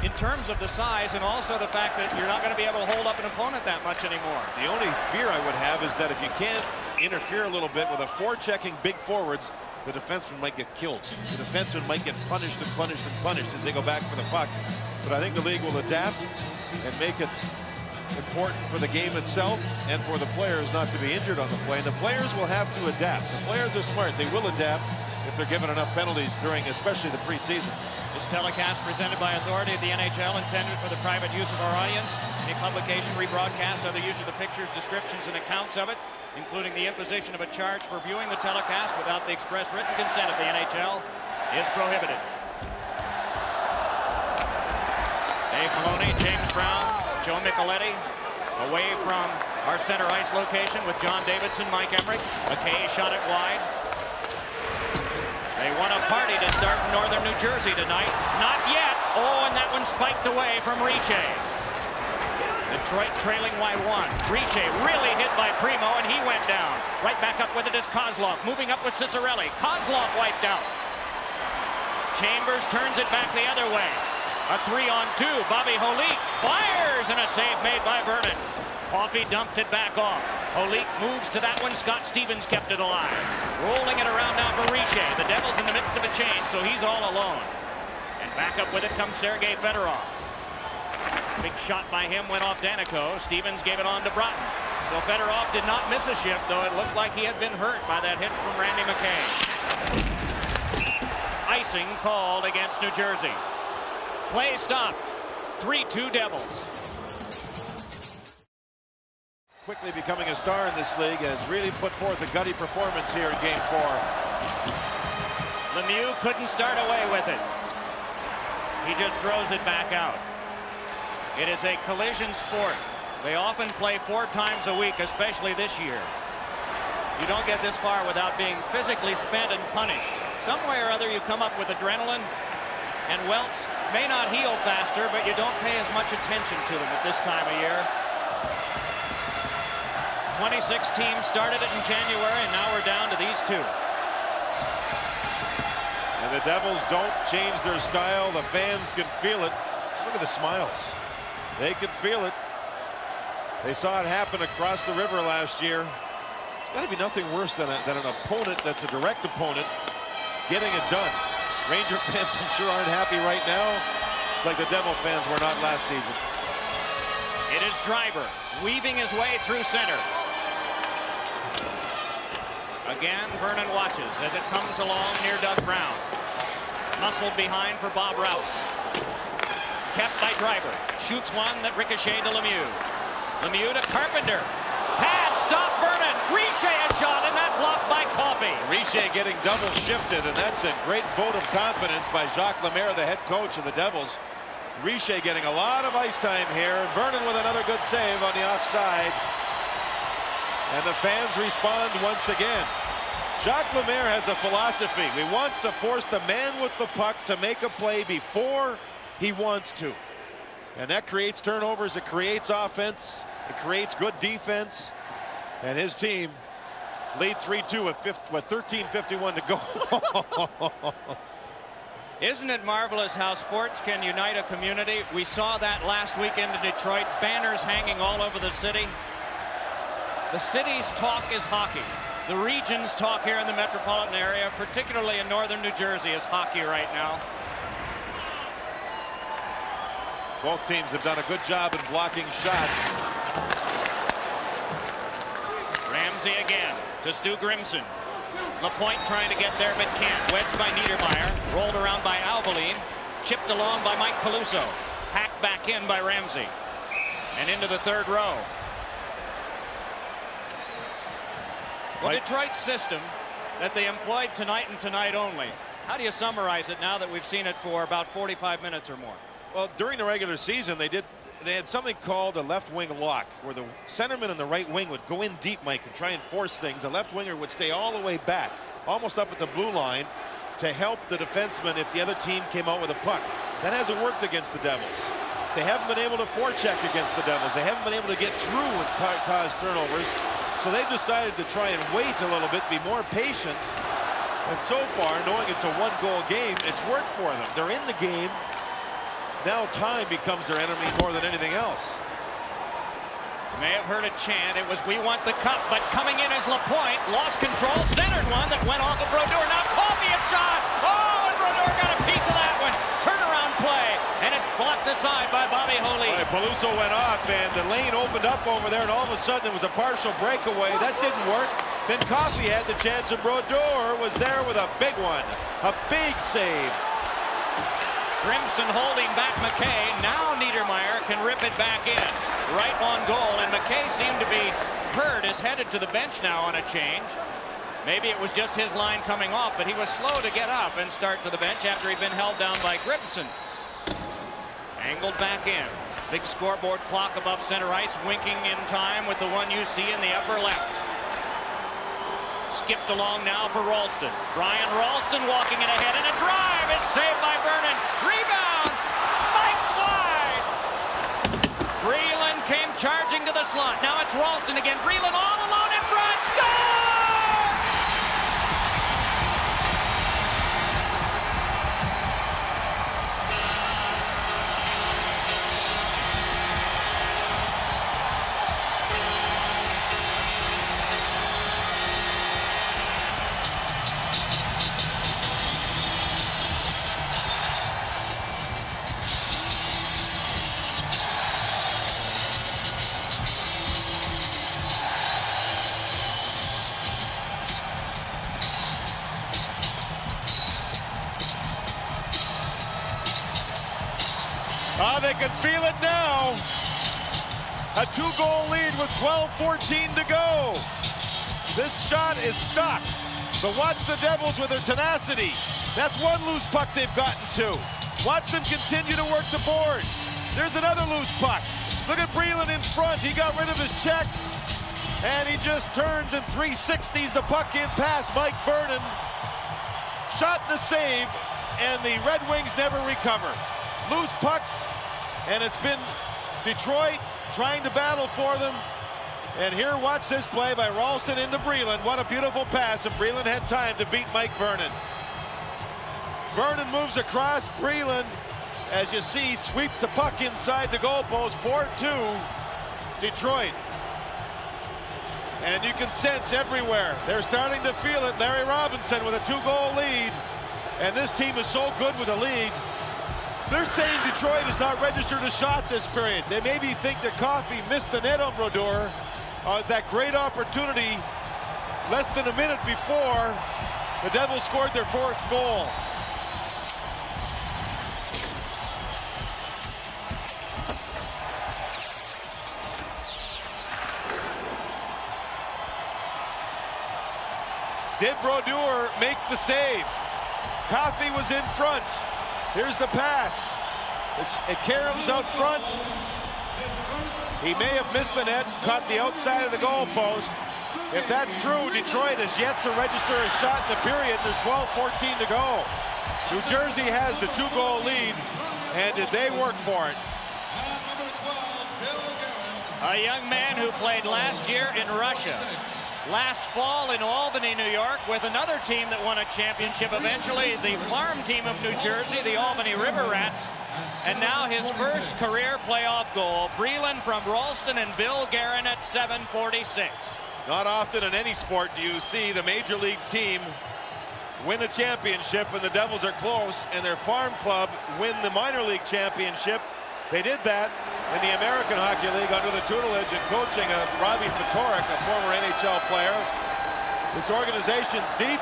In terms of the size and also the fact that you're not going to be able to hold up an opponent that much anymore. The only fear I would have is that if you can't interfere a little bit with a forechecking big forwards, the defenseman might get killed. The defenseman might get punished and punished and punished as they go back for the puck. But I think the league will adapt and make it important for the game itself and for the players not to be injured on the play. And the players will have to adapt. The players are smart. They will adapt if they're given enough penalties during especially the preseason. This telecast presented by authority of the NHL, intended for the private use of our audience. Any publication, rebroadcast, other use of the pictures, descriptions, and accounts of it, including the imposition of a charge for viewing the telecast without the express written consent of the NHL, is prohibited. Dave Maloney, James Brown, Joe Micheletti, away from our center ice location with John Davidson, Mike Emmerich. McKay shot it wide. They want a party to start in northern New Jersey tonight. Not yet. Oh, and that one spiked away from Richer. Detroit trailing by 1. Richer really hit by Primo, and he went down. Right back up with it is Kozlov. Moving up with Cicerelli. Kozlov wiped out. Chambers turns it back the other way. A 3-on-2. Bobby Holik fires, and a save made by Vernon. Coffey dumped it back off. Holik moves to that one. Scott Stevens kept it alive. Rolling it around now for Richer. The Devils in the midst of a change, so he's all alone. And back up with it comes Sergei Fedorov. Big shot by him went off Danico. Stevens gave it on to Broughton. So Fedorov did not miss a shift, though it looked like he had been hurt by that hit from Randy McKay. Icing called against New Jersey. Play stopped. 3-2 Devils. Quickly becoming a star in this league, has really put forth a gutty performance here in Game 4. Lemieux couldn't start away with it. He just throws it back out. It is a collision sport. They often play 4 times a week, especially this year. You don't get this far without being physically spent and punished. Some way or other you come up with adrenaline, and welts may not heal faster, but you don't pay as much attention to them at this time of year. 26 teams started it in January, and now we're down to these 2. And the Devils don't change their style. The fans can feel it. Look at the smiles. They can feel it. They saw it happen across the river last year. It's got to be nothing worse than an opponent that's a direct opponent getting it done. Ranger fans, I'm sure, aren't happy right now. It's like the Devil fans were not last season. It is Driver weaving his way through center. Again, Vernon watches as it comes along near Doug Brown. Muscled behind for Bob Rouse. Kept by Driver. Shoots one that ricocheted to Lemieux. Lemieux to Carpenter. Pad, stop Vernon. Richer a shot, and that blocked by Coffey. Richer getting double shifted, and that's a great vote of confidence by Jacques Lemaire, the head coach of the Devils. Richer getting a lot of ice time here. Vernon with another good save on the offside. And the fans respond once again. Jacques Lemaire has a philosophy. We want to force the man with the puck to make a play before he wants to. And that creates turnovers, it creates offense, it creates good defense. And his team lead 3-2 with 13:51 to go. Isn't it marvelous how sports can unite a community? We saw that last weekend in Detroit, banners hanging all over the city. The city's talk is hockey. The region's talk here in the metropolitan area, particularly in northern New Jersey, is hockey right now. Both teams have done a good job in blocking shots. Ramsey again to Stu Grimson. Lapointe trying to get there but can't. Wedged by Niedermeyer. Rolled around by Alvaline. Chipped along by Mike Peluso. Hacked back in by Ramsey. And into the third row. Well, Detroit's system that they employed tonight and tonight only. How do you summarize it now that we've seen it for about 45 minutes or more? Well, during the regular season, they had something called a left wing lock, where the centerman and the right wing would go in deep, Mike, and try and force things. The left winger would stay all the way back, almost up at the blue line, to help the defenseman if the other team came out with a puck. That hasn't worked against the Devils. They haven't been able to forecheck against the Devils. They haven't been able to get through and cause turnovers. So they've decided to try and wait a little bit, be more patient. And so far, knowing it's a one-goal game, it's worked for them. They're in the game. Now time becomes their enemy more than anything else. You may have heard a chant. It was "We want the cup," but coming in is Lapointe. Lost control, centered one that went off of Brodeur. Now Coffey a shot. Oh, and Brodeur got a piece of that one. Turnaround play, and it's blocked aside by Bobby Holy. Right, Peluso went off, and the lane opened up over there, and all of a sudden it was a partial breakaway. That didn't work. Then Coffey had the chance, and Brodeur was there with a big one. A big save. Grimson holding back McKay. Now Niedermeyer can rip it back in. Right on goal, and McKay seemed to be hurt, is headed to the bench now on a change. Maybe it was just his line coming off, but he was slow to get up and start to the bench after he'd been held down by Grimson. Angled back in. Big scoreboard clock above center ice, winking in time with the one you see in the upper left. Skipped along now for Ralston. Brian Ralston walking in ahead, and a drive is saved by Vernon. Rebound, spiked wide. Breland came charging to the slot. Now it's Ralston again. Breland all alone in front. Score! Oh, they can feel it now. A two-goal lead with 12:14 to go. This shot is stopped. But watch the Devils with their tenacity. That's one loose puck they've gotten to. Watch them continue to work the boards. There's another loose puck. Look at Breland in front. He got rid of his check. And he just turns and 360s the puck in past Mike Vernon. Shot and a save, and the Red Wings never recover. Loose pucks, and it's been Detroit trying to battle for them. And here, watch this play by Ralston into Breland. What a beautiful pass, and Breland had time to beat Mike Vernon. Vernon moves across. Breland, as you see, sweeps the puck inside the goalpost. 4-2 Detroit. And you can sense everywhere, they're starting to feel it. Larry Robinson with a two-goal lead, and this team is so good with a lead. They're saying Detroit has not registered a shot this period. They maybe think that Coffey missed the net on Brodeur. That great opportunity less than a minute before the Devils scored their fourth goal. Did Brodeur make the save? Coffey was in front. Here's the pass. It caroms out front. He may have missed the net, caught the outside of the goalpost. If that's true, Detroit has yet to register a shot in the period. There's 12-14 to go. New Jersey has the 2-goal lead, and did they work for it? A young man who played last year in Russia, last fall in Albany, New York, with another team that won a championship eventually, the farm team of New Jersey, the Albany River Rats, and now his first career playoff goal. Breland from Ralston and Bill Guerin at 7:46. Not often in any sport do you see the major league team win a championship and the Devils are close, and their farm club win the minor league championship. They did that in the American Hockey League under the tutelage and coaching of Robbie Ftorek, a former NHL player. This organization's deep,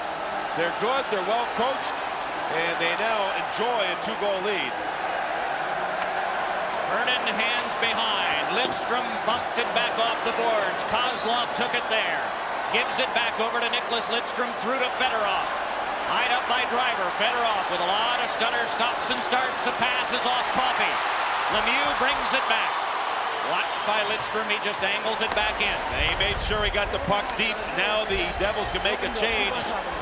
they're good, they're well coached, and they now enjoy a 2-goal lead. Vernon hands behind. Lidstrom bumped it back off the boards. Kozlov took it there. Gives it back over to Nicholas Lidstrom, through to Fedorov. Tied up by Driver. Fedorov with a lot of stutter, stops and starts. A pass is off Coffey. Lemieux brings it back. Watched by Lidstrom, he just angles it back in. And he made sure he got the puck deep. Now the Devils can make a change.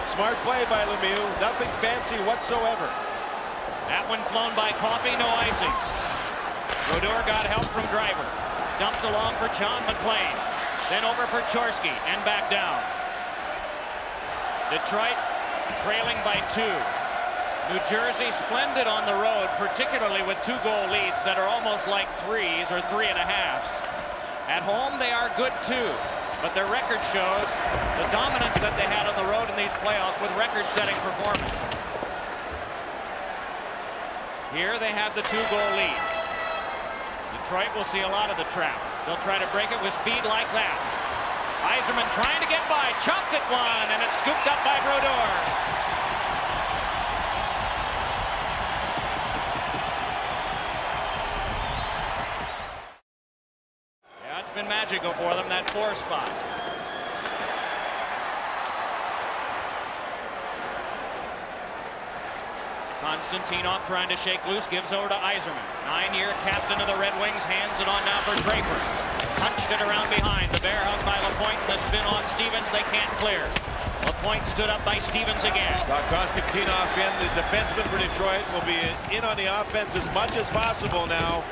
Smart play by Lemieux. Nothing fancy whatsoever. That one flown by Coffey, no icing. Brodeur got help from Driver. Dumped along for John McLean. Then over for Chorsky and back down. Detroit trailing by 2. New Jersey splendid on the road, particularly with 2-goal leads that are almost like 3s or 3.5s. At home, they are good too, but their record shows the dominance that they had on the road in these playoffs with record-setting performances. Here they have the 2-goal lead. Detroit will see a lot of the trap. They'll try to break it with speed like that. Yzerman trying to get by, chopped at one, and it's scooped up by Brodeur. Yeah, it's been magical for them, that 4 spot. Konstantinov trying to shake loose, gives over to Yzerman. 9-year captain of the Red Wings, hands it on now for Draper. Punched it around behind. The bear hug by Lapointe, the spin on Stevens, they can't clear. Lapointe stood up by Stevens again. Saw Konstantinov in. The defenseman for Detroit will be in on the offense as much as possible now,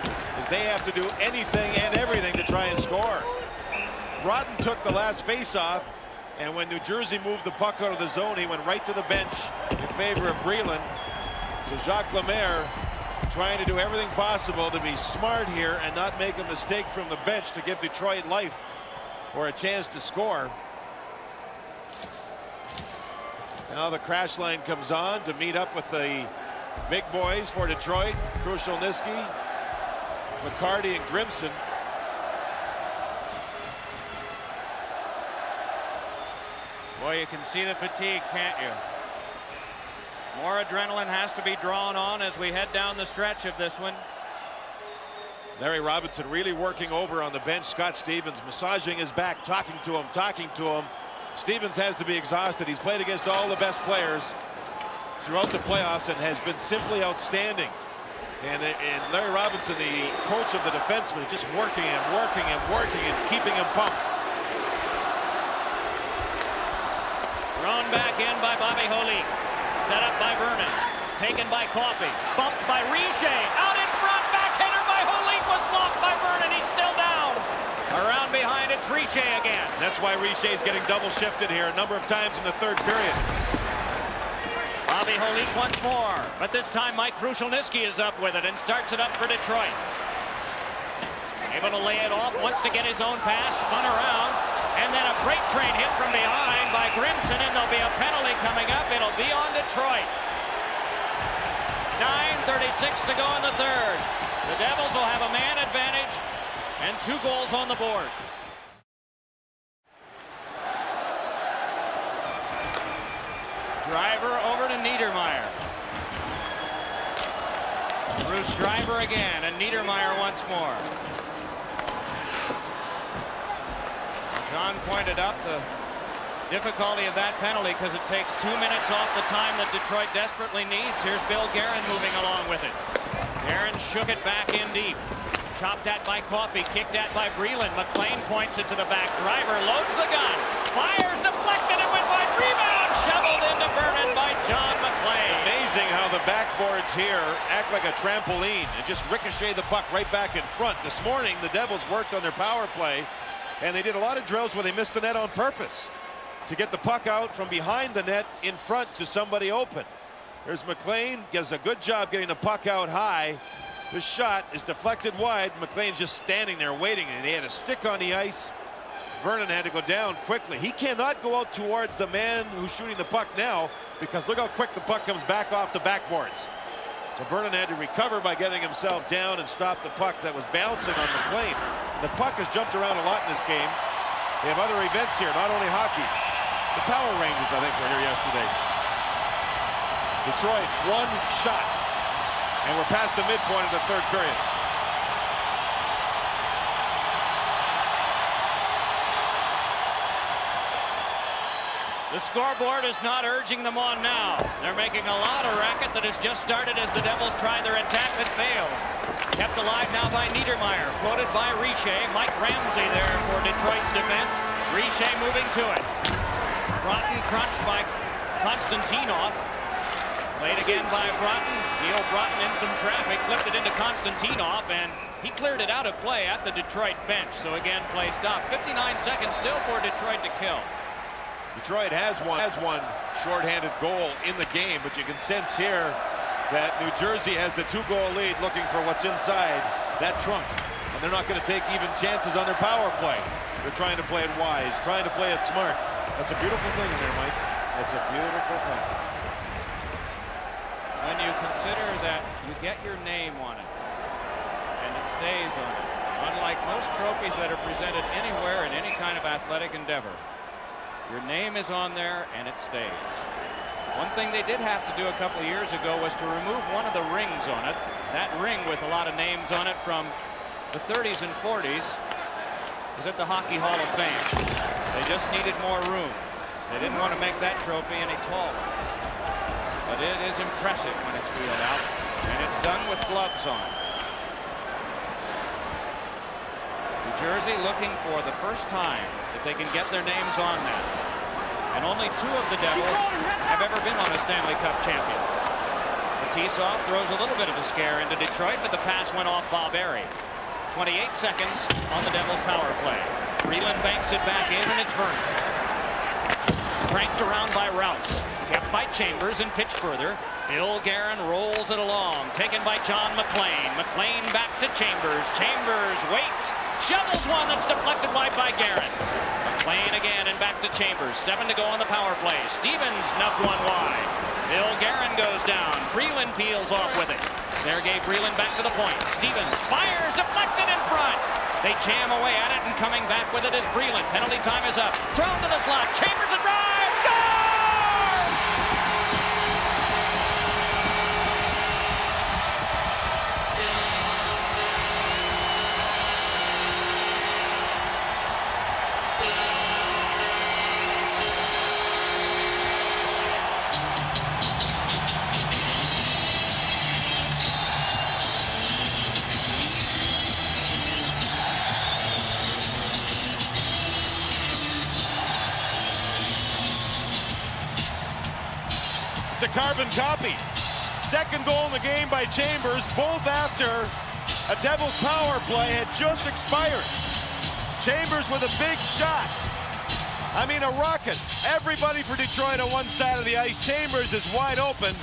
as they have to do anything and everything to try and score. Broughton took the last face-off, and when New Jersey moved the puck out of the zone, he went right to the bench in favor of Breland. So Jacques Lemaire trying to do everything possible to be smart here and not make a mistake from the bench to give Detroit life or a chance to score. Now the crash line comes on to meet up with the big boys for Detroit. Krushelnyski, McCarty, and Grimson. Boy, you can see the fatigue, can't you? More adrenaline has to be drawn on as we head down the stretch of this one. Larry Robinson really working over on the bench. Scott Stevens massaging his back, talking to him. Stevens has to be exhausted. He's played against all the best players throughout the playoffs and has been simply outstanding. And Larry Robinson, the coach of the defenseman, is just working and keeping him pumped. Thrown back in by Bobby Holik. Set up by Vernon. Taken by Coffey. Bumped by Richer. Out in front. Backhander by Holik was blocked by Vernon. He's still down. Around behind, it's Richer again. That's why Richer's getting double shifted here a number of times in the 3rd period. Bobby Holik once more. But this time Mike Krushelnyski is up with it and starts it up for Detroit. Able to lay it off. Wants to get his own pass. Spun around. And then a freight train hit from behind by Grimson, and there'll be a penalty coming up. It'll be on Detroit. 9:36 to go in the 3rd. The Devils will have a man advantage and 2 goals on the board. Driver over to Niedermeyer. Bruce Driver again, and Niedermeyer once more. John pointed out the difficulty of that penalty because it takes 2 minutes off the time that Detroit desperately needs. Here's Bill Guerin moving along with it. Guerin shook it back in deep. Chopped at by Coffey, kicked at by Breland. McLean points it to the back. Driver loads the gun. Fires, deflected, and went wide. Rebound, shoveled into Vernon by John McLean. Amazing how the backboards here act like a trampoline and just ricochet the puck right back in front. This morning, the Devils worked on their power play, and they did a lot of drills where they missed the net on purpose to get the puck out from behind the net in front to somebody open. There's McLean, does a good job getting the puck out high. This shot is deflected wide. McLean's just standing there waiting, and he had a stick on the ice. Vernon had to go down quickly. He cannot go out towards the man who's shooting the puck now, because look how quick the puck comes back off the backboards. So Vernon had to recover by getting himself down and stop the puck that was bouncing on McLean. The puck has jumped around a lot in this game. They have other events here, not only hockey. The Power Rangers, I think, were here yesterday. Detroit, one shot. And we're past the midpoint of the third period. The scoreboard is not urging them on now. They're making a lot of racket that has just started as the Devils try their attack that fails. Kept alive now by Niedermeyer. Floated by Richer. Mike Ramsey there for Detroit's defense. Richer moving to it. Broughton crunched by Konstantinov. Played again by Broughton. Neil Broughton in some traffic. Flipped it into Konstantinov, and he cleared it out of play at the Detroit bench. So again, play stopped. 59 seconds still for Detroit to kill. Detroit has one shorthanded goal in the game, but you can sense here that New Jersey has the 2-goal lead, looking for what's inside that trunk. And they're not going to take even chances on their power play. They're trying to play it wise, trying to play it smart. That's a beautiful thing in there, Mike. That's a beautiful thing. When you consider that you get your name on it, and it stays on it, unlike most trophies that are presented anywhere in any kind of athletic endeavor, your name is on there and it stays. One thing they did have to do a couple of years ago was to remove one of the rings on it. That ring with a lot of names on it from the 30s and 40s is at the Hockey Hall of Fame. They just needed more room. They didn't want to make that trophy any taller. But it is impressive when it's wheeled out, and it's done with gloves on. New Jersey looking for the first time that they can get their names on that. And only 2 of the Devils have ever been on a Stanley Cup champion. Tisov throws a little bit of a scare into Detroit, but the pass went off Bob Airy. 28 seconds on the Devils' power play. Breland banks it back in, and it's Vernon. Cranked around by Rouse. Kept by Chambers and pitched further. Bill Guerin rolls it along. Taken by John McLean. McLean back to Chambers. Chambers waits. Shovels one that's deflected wide by Guerin. McLean again and back to Chambers. 7 to go on the power play. Stevens snuffed one wide. Bill Guerin goes down. Breland peels off with it. Sergei Breland back to the point. Stevens fires. Deflected in front. They jam away at it, and coming back with it is Breland. Penalty time is up. Thrown to the slot. Chambers and drives. Score! It's a carbon copy. Second goal in the game by Chambers, both after a Devils power play had just expired. Chambers with a big shot. I mean, a rocket. Everybody for Detroit on one side of the ice. Chambers is wide open,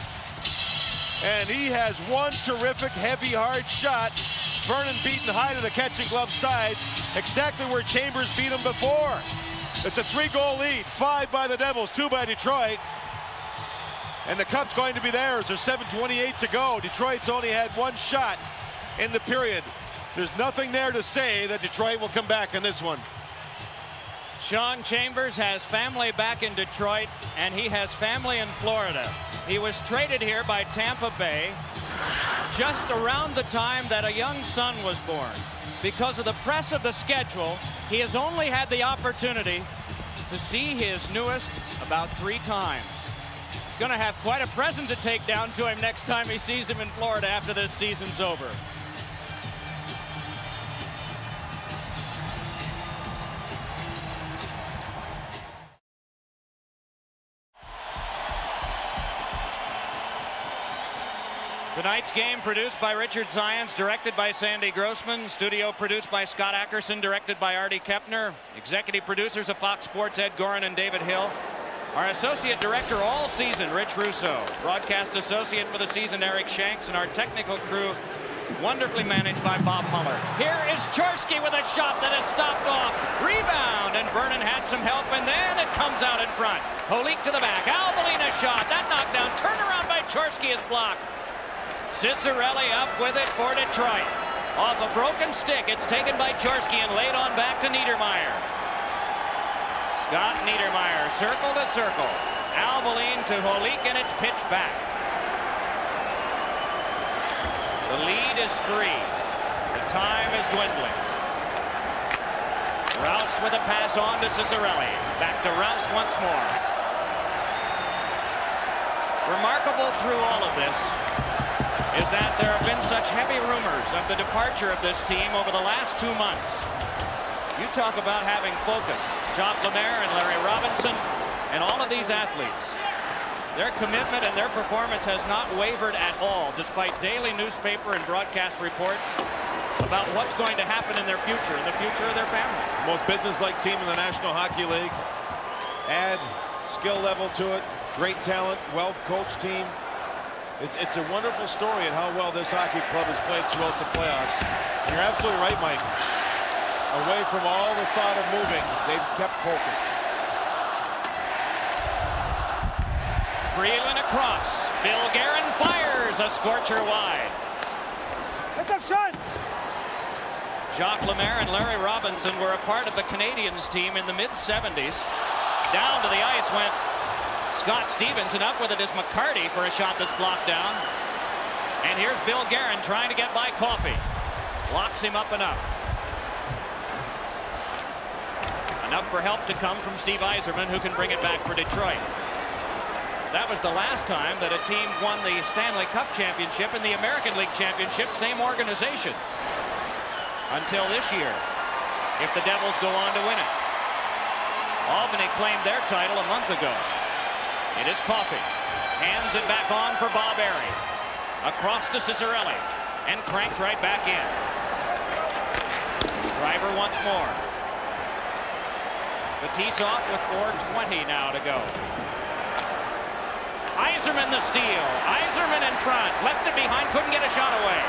and he has one terrific, heavy, hard shot. Vernon beaten high to the catching glove side, exactly where Chambers beat him before. It's a 3-goal lead, 5 by the Devils, 2 by Detroit. And the cup's going to be theirs. There's 7:28 to go. Detroit's only had one shot in the period. There's nothing there to say that Detroit will come back in this one. Sean Chambers has family back in Detroit, and he has family in Florida. He was traded here by Tampa Bay just around the time that a young son was born. Because of the press of the schedule, he has only had the opportunity to see his newest about 3 times. He's going to have quite a present to take down to him next time he sees him in Florida after this season's over. Tonight's game produced by Richard Zions, directed by Sandy Grossman, studio produced by Scott Ackerson, directed by Artie Kepner, executive producers of Fox Sports Ed Gorin and David Hill. Our associate director all season, Rich Russo, broadcast associate for the season, Eric Shanks, and our technical crew wonderfully managed by Bob Muller. Here is Chorsky with a shot that is stopped off. Rebound, and Vernon had some help, and then it comes out in front. Holik to the back. Albolina shot. That knocked down. Turnaround by Chorsky is blocked. Cicerelli up with it for Detroit. Off a broken stick. It's taken by Chorsky and laid on back to Niedermeyer. Scott Niedermeyer, circle to circle. Alboline to Holik, and it's pitched back. The lead is 3. The time is dwindling. Rouse with a pass on to Cicerelli. Back to Rouse once more. Remarkable through all of this is that there have been such heavy rumors of the departure of this team over the last 2 months. You talk about having focus. Jacques Lemaire and Larry Robinson and all of these athletes. Their commitment and their performance has not wavered at all, despite daily newspaper and broadcast reports about what's going to happen in their future and the future of their family. The most business-like team in the National Hockey League. Add skill level to it. Great talent, well-coached team. It's a wonderful story at how well this hockey club has played throughout the playoffs. And you're absolutely right, Mike. Away from all the thought of moving, they've kept focused. Breland across. Bill Guerin fires a scorcher wide. Pick up shot. Jacques Lemaire and Larry Robinson were a part of the Canadiens team in the mid-70s. Down to the ice went Scott Stevens, and up with it is McCarty for a shot that's blocked down. And here's Bill Guerin trying to get by Coffey. Locks him up enough. Enough for help to come from Steve Yzerman, who can bring it back for Detroit. That was the last time that a team won the Stanley Cup Championship and the American League Championship, same organization. Until this year, if the Devils go on to win it. Albany claimed their title a month ago. It is Coffey. Hands it back on for Bob Airy. Across to Cicerelli. And cranked right back in. Driver once more. Fetisov with 4:20 now to go. Yzerman the steal. Yzerman in front. Left it behind. Couldn't get a shot away.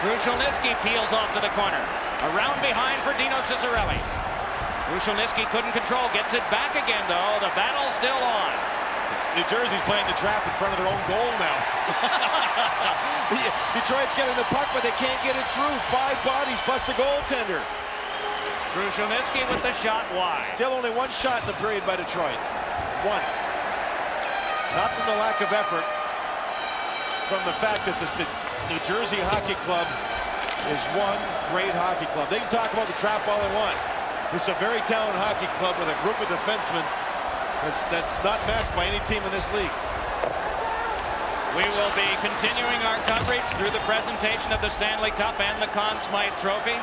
Krushelnyski peels off to the corner. Around behind for Dino Cicerelli. Krushelnyski couldn't control. Gets it back again, though. The battle's still on. New Jersey's playing the trap in front of their own goal now. Detroit's getting the puck, but they can't get it through. 5 bodies plus the goaltender. Krushelnyski with the shot wide. Still only 1 shot in the period by Detroit. 1. Not from the lack of effort, from the fact that the New Jersey Hockey Club is one great hockey club. They can talk about the trap all they want. This is a very talented hockey club with a group of defensemen that's not matched by any team in this league. We will be continuing our coverage through the presentation of the Stanley Cup and the Conn Smythe Trophy.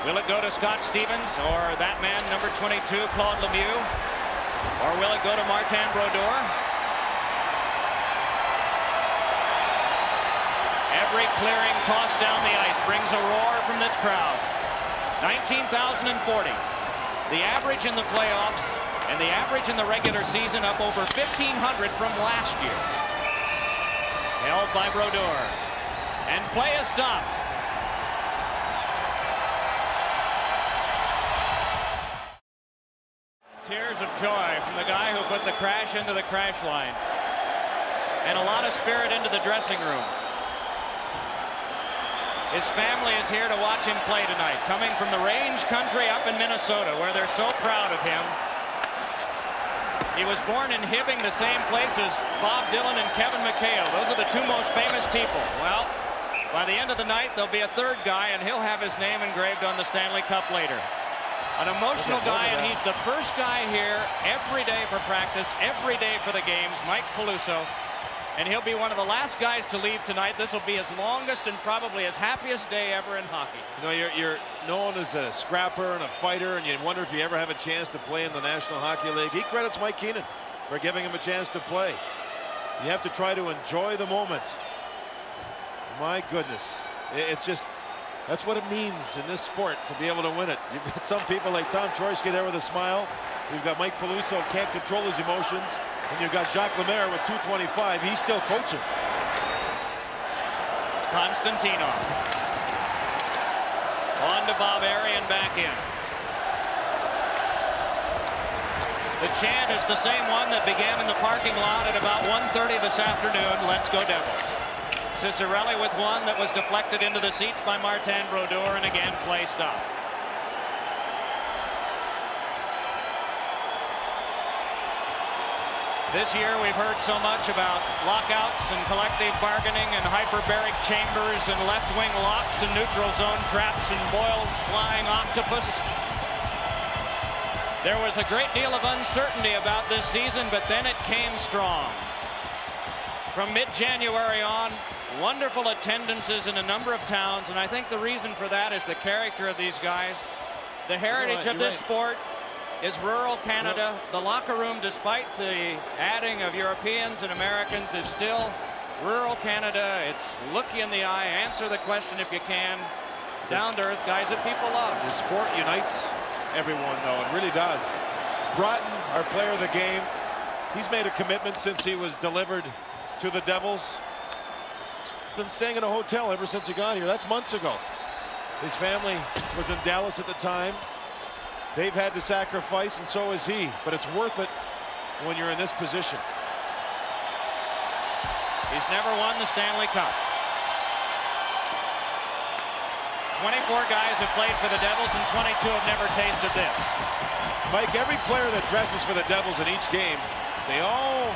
Will it go to Scott Stevens or that man, number 22, Claude Lemieux? Or will it go to Martin Brodeur? Every clearing tossed down the ice brings a roar from this crowd. 19,040. The average in the playoffs and the average in the regular season up over 1,500 from last year. Held by Brodeur. And play is stopped. Tears of joy from the guy who put the crash into the crash line. And a lot of spirit into the dressing room. His family is here to watch him play tonight, coming from the range country up in Minnesota, where they're so proud of him. He was born in Hibbing, the same place as Bob Dylan and Kevin McHale. Those are the 2 most famous people. Well, by the end of the night, there'll be a 3rd guy, and he'll have his name engraved on the Stanley Cup later. An emotional guy, and he's the first guy here every day for practice, every day for the games, Mike Peluso. And he'll be one of the last guys to leave tonight. This will be his longest and probably his happiest day ever in hockey. You know, you're known as a scrapper and a fighter, and you wonder if you ever have a chance to play in the National Hockey League. He credits Mike Keenan for giving him a chance to play. You have to try to enjoy the moment. My goodness. It's just, that's what it means in this sport to be able to win it. You've got some people like Tom Troisky there with a smile. You've got Mike Peluso, can't control his emotions. And you've got Jacques Lemaire with 225. He's still coaching. Constantino. On to Bob Arian, back in. The chant is the same one that began in the parking lot at about 1:30 this afternoon. Let's go Devils. Ciccarelli with one that was deflected into the seats by Martin Brodeur, and again play stop. This year we've heard so much about lockouts and collective bargaining and hyperbaric chambers and left wing locks and neutral zone traps and boiled flying octopus. There was a great deal of uncertainty about this season, but then it came strong. From mid-January on, wonderful attendances in a number of towns, and I think the reason for that is the character of these guys. The heritage of this sport is rural Canada. The locker room, despite the adding of Europeans and Americans, is still rural Canada. It's look you in the eye, answer the question if you can. Down to earth guys that people love. The sport unites everyone, though. It really does. Broughton, our player of the game, he's made a commitment since he was delivered to the Devils. He's been staying in a hotel ever since he got here. That's months ago. His family was in Dallas at the time. They've had to sacrifice, and so is he. But it's worth it when you're in this position. He's never won the Stanley Cup. 24 guys have played for the Devils, and 22 have never tasted this. Mike, every player that dresses for the Devils in each game, they all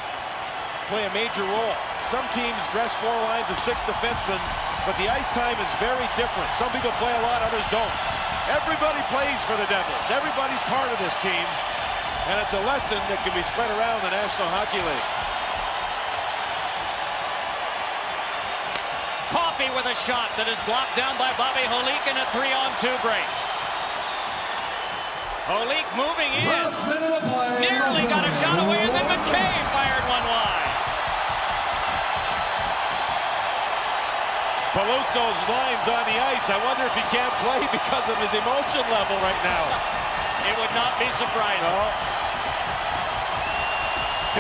play a major role. Some teams dress 4 lines of 6 defensemen, but the ice time is very different. Some people play a lot, others don't. Everybody plays for the Devils. Everybody's part of this team, and it's a lesson that can be spread around the National Hockey League. Coffey with a shot that is blocked down by Bobby Holik in a 3-on-2 break. Holik moving in. Nearly got a shot away, and then McKay fired one wide. Peluso's lines on the ice. I wonder if he can't play because of his emotion level right now. It would not be surprising. No.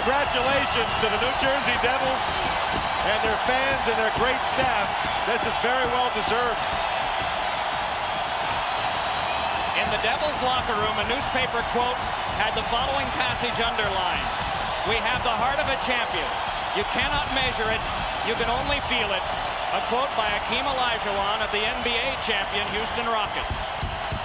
Congratulations to the New Jersey Devils and their fans and their great staff. This is very well deserved. In the Devils locker room, a newspaper quote had the following passage underlined. We have the heart of a champion. You cannot measure it. You can only feel it. A quote by Akeem Olajuwon of the NBA champion Houston Rockets.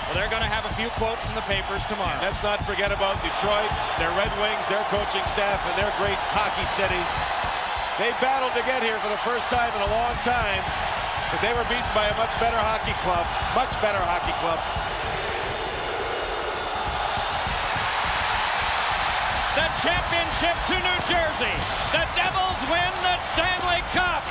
Well, they're going to have a few quotes in the papers tomorrow. And let's not forget about Detroit, their Red Wings, their coaching staff, and their great hockey city. They battled to get here for the first time in a long time, but they were beaten by a much better hockey club. Much better hockey club. The championship to New Jersey. The Devils win the Stanley Cup.